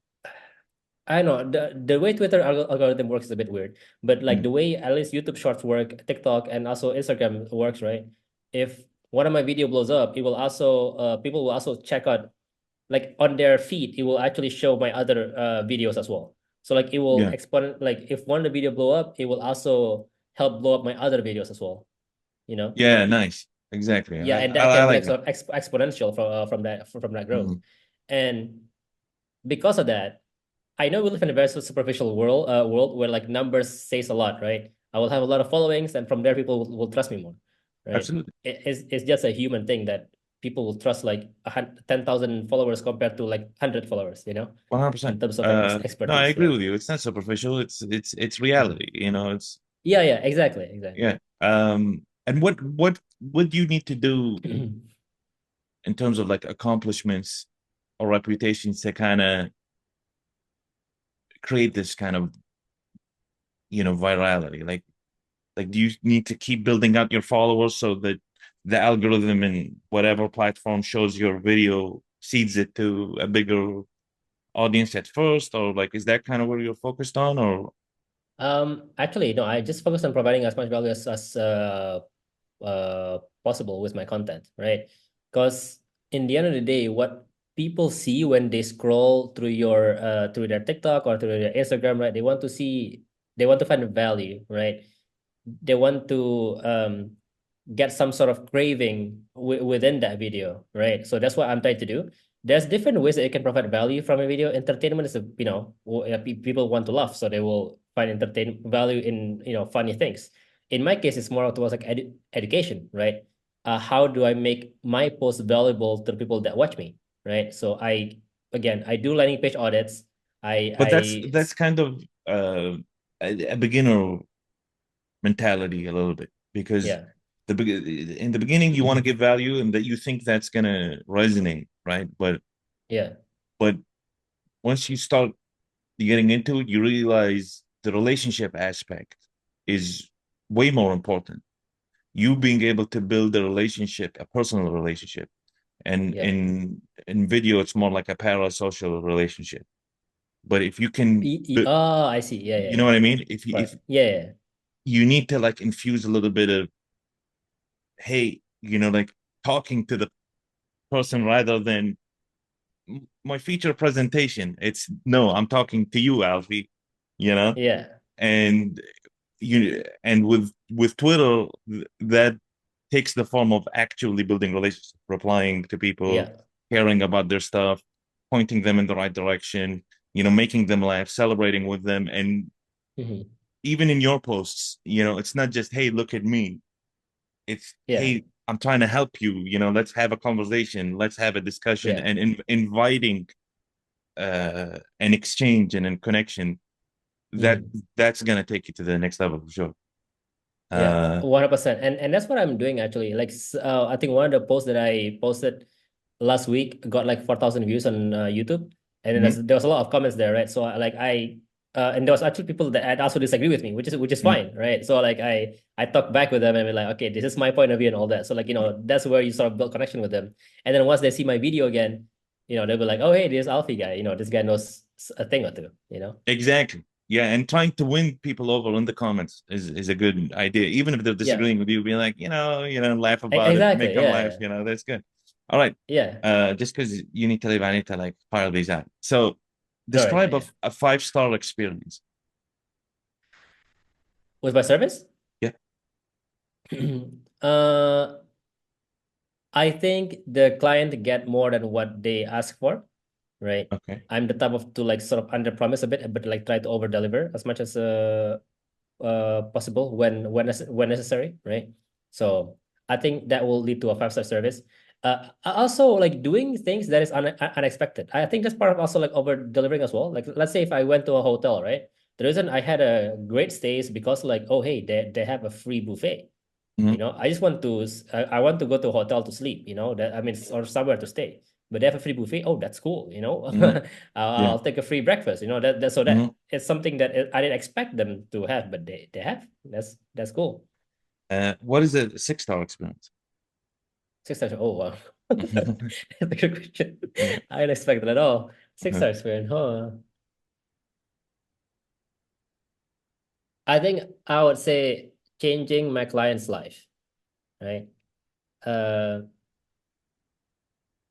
I know the way Twitter algorithm works is a bit weird, but like Mm. the way at least YouTube Shorts work, TikTok, and also Instagram works, right? If one of my video blows up, it will also people will also check out, like on their feed, it will actually show my other videos as well. So like it will Yeah. expand, like if one of the video blow up, it will also help blow up my other videos as well. You know? Yeah, nice. Exactly. Yeah, I, and I, that I can be like like that. sort of exponential from that growth, Mhm. and because of that, I know we live in a very superficial world where like numbers says a lot, right? I will have a lot of followings, and from there people will trust me more, right? Absolutely. It's just a human thing that people will trust like 10,000 followers compared to like 100 followers, 100%. in terms of No, I expertise. agree Yeah, with you. It's not superficial. It's Mhm. reality. It's Yeah, exactly. yeah. And what do you need to do in terms of like accomplishments or reputations to kind of create this kind of, virality? Like, do you need to keep building out your followers so that the algorithm in whatever platform shows your video seeds it to a bigger audience at first, or like, is that kind of where you're focused on, or Actually, no, I just focus on providing as much value possible with my content, right? Because in the end of the day, what people see when they scroll through their TikTok or through their Instagram, right? They want to find value, right? They want to get some sort of craving within that video, right? So that's what I'm trying to do. There's different ways that you can provide value from a video. Entertainment is, people want to laugh, so they will find entertain value in, funny things. In my case, it's more towards like education, right? How do I make my post valuable to the people that watch me, right? So I do landing page audits. but that's I that's kind of a beginner mentality a little bit, because yeah, in the beginning you want to give value and that you think that's gonna resonate, right? yeah, But once you start getting into it, you realize the relationship aspect is way more important. You being able to build a relationship, a personal relationship, and yeah. in video, it's more like a parasocial relationship. But if you can, Oh, I see. Yeah, you yeah, know yeah. what I mean? If Right. Yeah, yeah, you need to like infuse a little bit of, hey, like talking to the person rather than my feature presentation. It's no, I'm talking to you, Alfie. You know, yeah, and and with Twitter, that takes the form of actually building relationships, replying to people, yeah. caring about their stuff, pointing them in the right direction, making them laugh, celebrating with them. And Hmm. even in your posts, it's not just, hey, look at me. It's, Yeah, hey, I'm trying to help you, let's have a conversation, let's have a discussion, yeah. and inviting an exchange and a connection that Hmm. that's gonna take you to the next level for sure. Yeah, Uh, 100%. And that's what I'm doing actually. Like, I think one of the posts that I posted last week got like 4,000 views on YouTube, and then mhm, there was a lot of comments there, right? So and there was actually people that had also disagree with me, which is mhm. fine, right? So like I talked back with them and be like, okay, this is my point of view and all that. So like, that's where you sort of build connection with them, and then once they see my video again, they'll be like, oh hey, this Alfie guy, this guy knows a thing or two. Exactly. Yeah, and trying to win people over in the comments is a good idea, even if they're Yeah, disagreeing with you. Be like, laugh about it, make exactly. them Yeah, laugh. yeah, That's good. All right. yeah. Just because you need to leave, I need to like file these out. So, All right, describe yeah. a 5-star experience. With my service? Yeah. uh, I think the client get more than what they ask for, right? Okay. I'm the type of to like sort of under promise a bit, but like try to over deliver as much as possible when necessary, right? So I think that will lead to a 5-star service. Also like doing things that is unexpected. I think that's part of also like over delivering as well. Like let's say if I went to a hotel, right? The reason I had a great stay is because like, oh hey, they have a free buffet. Hmm. I just want to I want to go to a hotel to sleep, that I mean, or somewhere to stay. But they have a free buffet. Oh, that's cool. Hmm. Yeah. I'll take a free breakfast. That so Hmm. that it's something that I didn't expect them to have, but they have. That's cool. What is a 6-star experience? 6 stars. Oh wow, that's a good question. Yeah. I didn't expect that at all. Six Uh-huh. star experience, huh? I think I would say changing my client's life, right? Uh,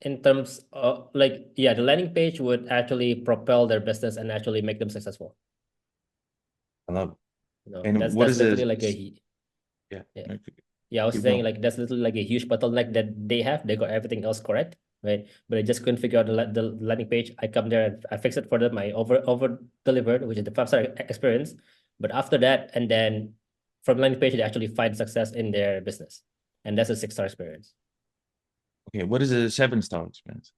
in terms of like, yeah, the landing page would actually propel their business and actually make them successful. I love it. And That's what that's is a literally like yeah? yeah. Okay, Yeah, I was keep saying going. like that's literally like a huge bottleneck that they have. They got everything else correct, right? But I just couldn't figure out the landing page. I come there and I fix it for them. I over delivered, which is the 5-star experience. But after that, and then from landing page, they actually find success in their business, and that's a 6-star experience. Okay, what is a 7-star experience?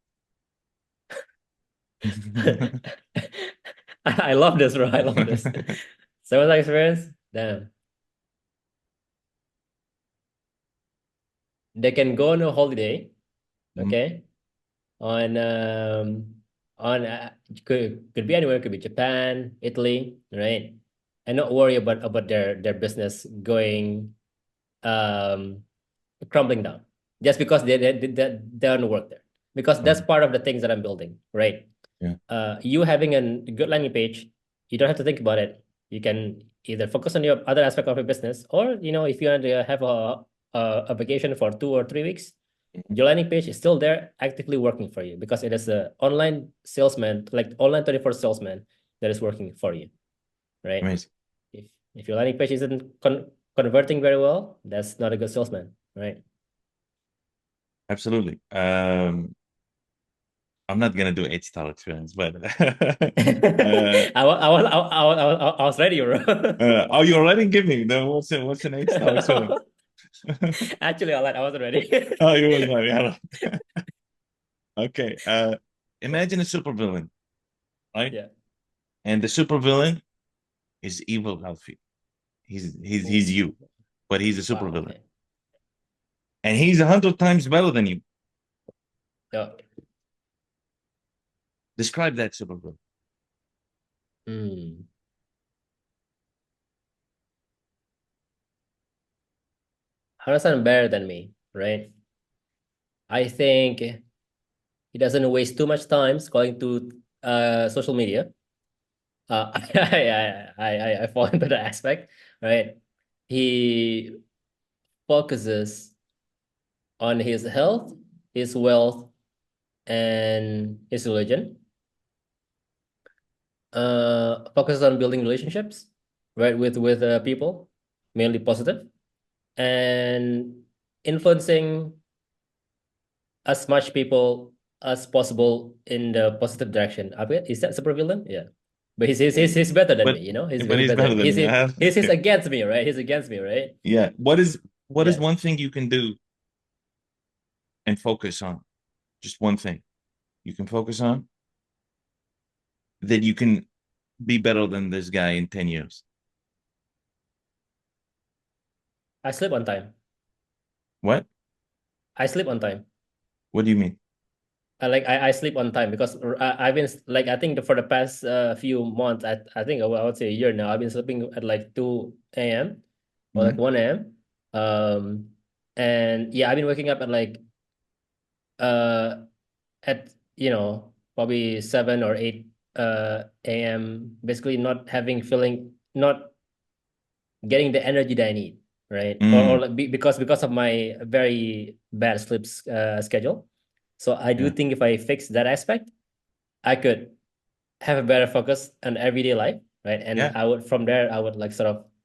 I love this, bro. I love this. 7-star experience. Damn, they can go on a holiday. Mhm. Okay, on could be anywhere, could be Japan, Italy, right? And not worry about their business going um crumbling down just because they don't work there, because that's Okay. part of the things that I'm building, right? Yeah. You having a good landing page, you don't have to think about it. You can either focus on your other aspect of your business, or if you want to have a vacation for 2 or 3 weeks, Mhm. your landing page is still there actively working for you because it is a online salesman, like online 24 salesman that is working for you, right? Amazing. if if your landing page isn't converting very well, that's not a good salesman, right? Absolutely. I'm not gonna do 8-star experience, but I was ready, bro. oh, you already give me the what's an 8-star experience? Actually, I wasn't ready. Oh, you was like, yeah. Okay. Imagine a supervillain, right? Yeah. And the supervillain is evil Alfie. He's Oh, you, but he's a wow. supervillain, Okay. and he's 100 times better than you. Yeah. Describe that supervillain. Hmm. Understand better than me, right? I think he doesn't waste too much time going to social media. I fall into that aspect, right? He focuses on his health, his wealth, and his religion. Focuses on building relationships, right, with people, mainly positive, and influencing as much people as possible in the positive direction. Is that super villain? Yeah. But he's better than But me, He's but way he's better. better than He's me. he's Okay. against me, right? He's against me, right? Yeah. What is Yeah. one thing you can do and focus on? Just one thing you can focus on that you can be better than this guy in 10 years. I sleep on time. What? I sleep on time. What do you mean? I sleep on time because I've been like, I think for the past few months, I think I would say a year now, I've been sleeping at like 2 a.m. or like Mhm. 1 a.m. And yeah, I've been waking up at like uh at probably 7 or 8 a.m. basically not having feeling, not getting the energy that I need, right? Or Mm, like because of my very bad sleep schedule. So I do yeah. think if I fix that aspect, I could have a better focus on everyday life, right? And Yeah. I would from there I would like sort of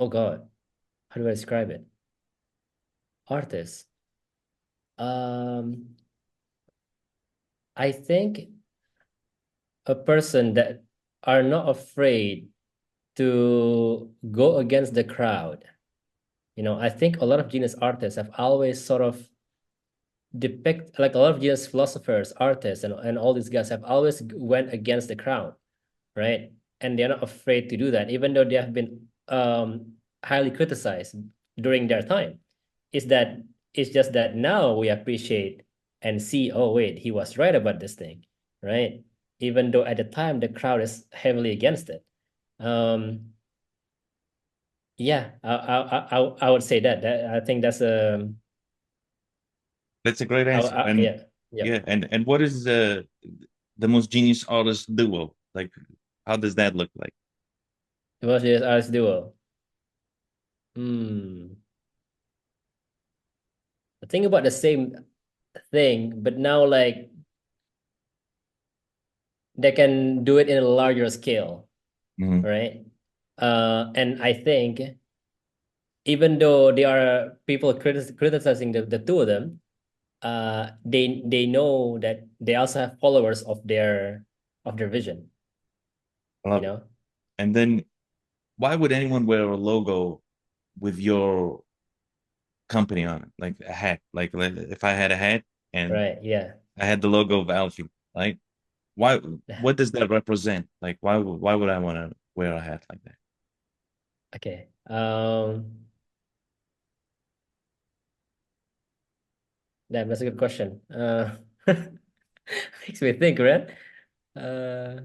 Oh God, how do I describe it? Artist. Um, I think a person that are not afraid to go against the crowd. I think a lot of genius artists have always sort of depict like a lot of genius philosophers, artists, and all these guys have always went against the crowd, right? And they're not afraid to do that, even though they have been highly criticized during their time. Is that it's just that now we appreciate and see, oh wait, he was right about this thing, right? Even though at the time the crowd is heavily against it. Yeah, I would say that I think that's That's a great answer. And yeah, yeah. yeah, and what is the most genius artist duo? Like, how does that look like? The most genius artist duo. Hmm. I think about the same thing, but now like they can do it in a larger scale, Mhm. right? And I think even though there are people criticizing the two of them, they know that they also have followers of their vision, I you love it. know? And then why would anyone wear a logo with your company on it, like a hat? Like if I had a hat and Right, yeah. I had the logo of Alfie, right? Why? What does that represent? Like, why would I want to wear a hat like that? Okay. That's a good question. Makes me think, man. Uh,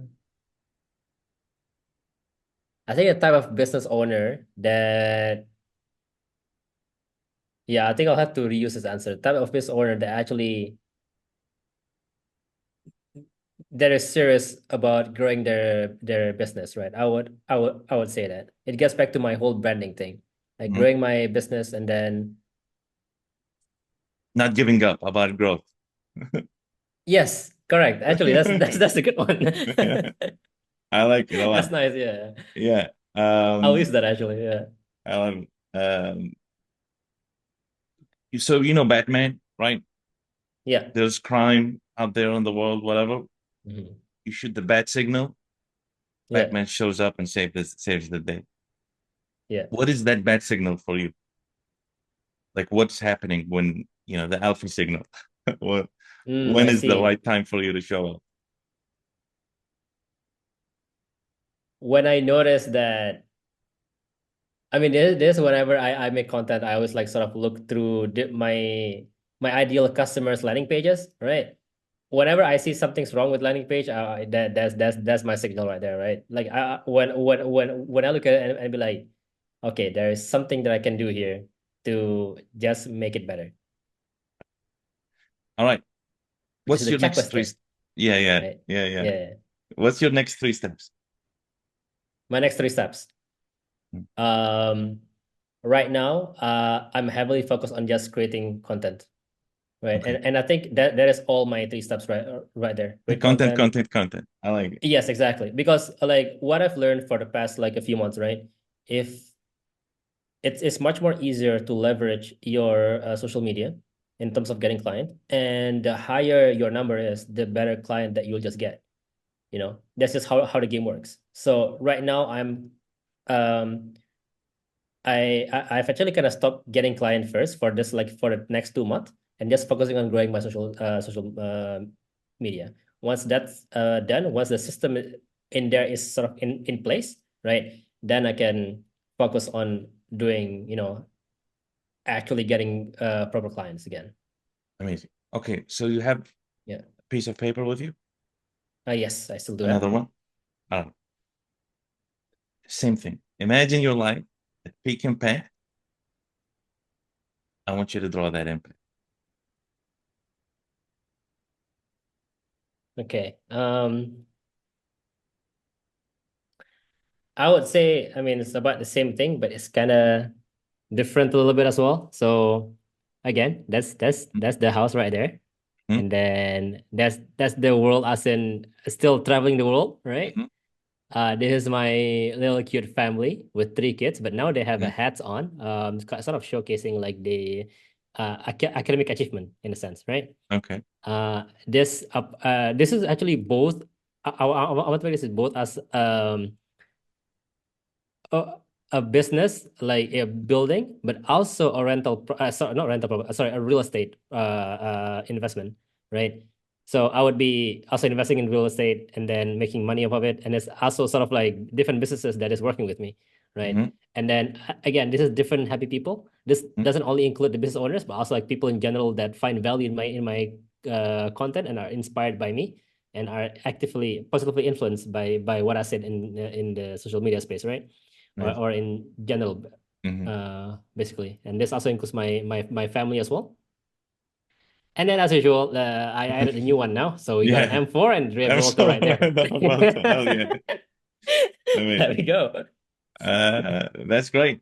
I think a type of business owner that, yeah, I think I'll have to reuse this answer. Type of business owner that actually that is serious about growing their business, right? I would say that. It gets back to my whole branding thing, like Mhm. growing my business and then Not giving up about growth. yes, correct. Actually, that's a good one. I like it a That's lot. nice. Yeah, Yeah. I'll use that actually. Yeah, I love it. So you know Batman, right? yeah, There's crime out there in the world, whatever. mhm, You shoot the bat signal, yeah, Batman shows up and saves the day. yeah. What is that bat signal for you? Like what's happening when the Alfie signal? What when I is the see. right time for you to show up? When I notice that, I mean, there's whenever I make content, I always like sort of look through my ideal customers' landing pages, right? Whenever I see something's wrong with landing page, that's my signal right there, right? Like when I look at it and be like, okay, there is something that I can do here to just make it better. All right. This is What's the your next checklist three? thing, Yeah, yeah, right? yeah, yeah. Yeah. What's your next three steps? My next three steps. Um, right now, I'm heavily focused on just creating content. Right. Okay. And I think that is all my three steps right there. Create Content, content. content, content. I like it. Yes, exactly. Because like what I've learned for the past like a few months, right? If it's much more easier to leverage your social media in terms of getting client, and the higher your number is, the better client that you'll just get. That's just how the game works. So right now um I've actually kind of stopped getting client first for this like for the next 2 months and just focusing on growing my social media. Once that's done, once the system in there is sort of in place, right? Then I can focus on doing, actually getting proper clients again. Amazing. Okay, so you have a Yeah. piece of paper with you? Yes, I still do have. Another one? I don't know. Same thing. Imagine your life at peak impact. I want you to draw that impact. Okay. I would say, I mean, it's about the same thing, but it's kind of different a little bit as well. So again, that's the house right there. Mm-hmm. And then that's the world as in still traveling the world, right? This is my little cute family with three kids, but now they have a Mm, hats on, sort of showcasing like the academic achievement in a sense, right? okay. This is actually both. I want to make this is both as a, a business like a building, but also a sorry, not rental property, sorry, a real estate investment, right? So I would be also investing in real estate and then making money off of it. And it's also sort of like different businesses that is working with me, right? Hmm. And then again, this is different happy people. This doesn't only include the business owners, but also like people in general that find value in my content and are inspired by me and are actively positively influenced by what I said in the social media space, right? Nice. Or in general, Hmm. basically. And this also includes my family as well. And then as usual, I added a new one now. So we got an Yeah. M4 and I'm Revuelto so right there. well, hell yeah. There we Amazing. go. That's great.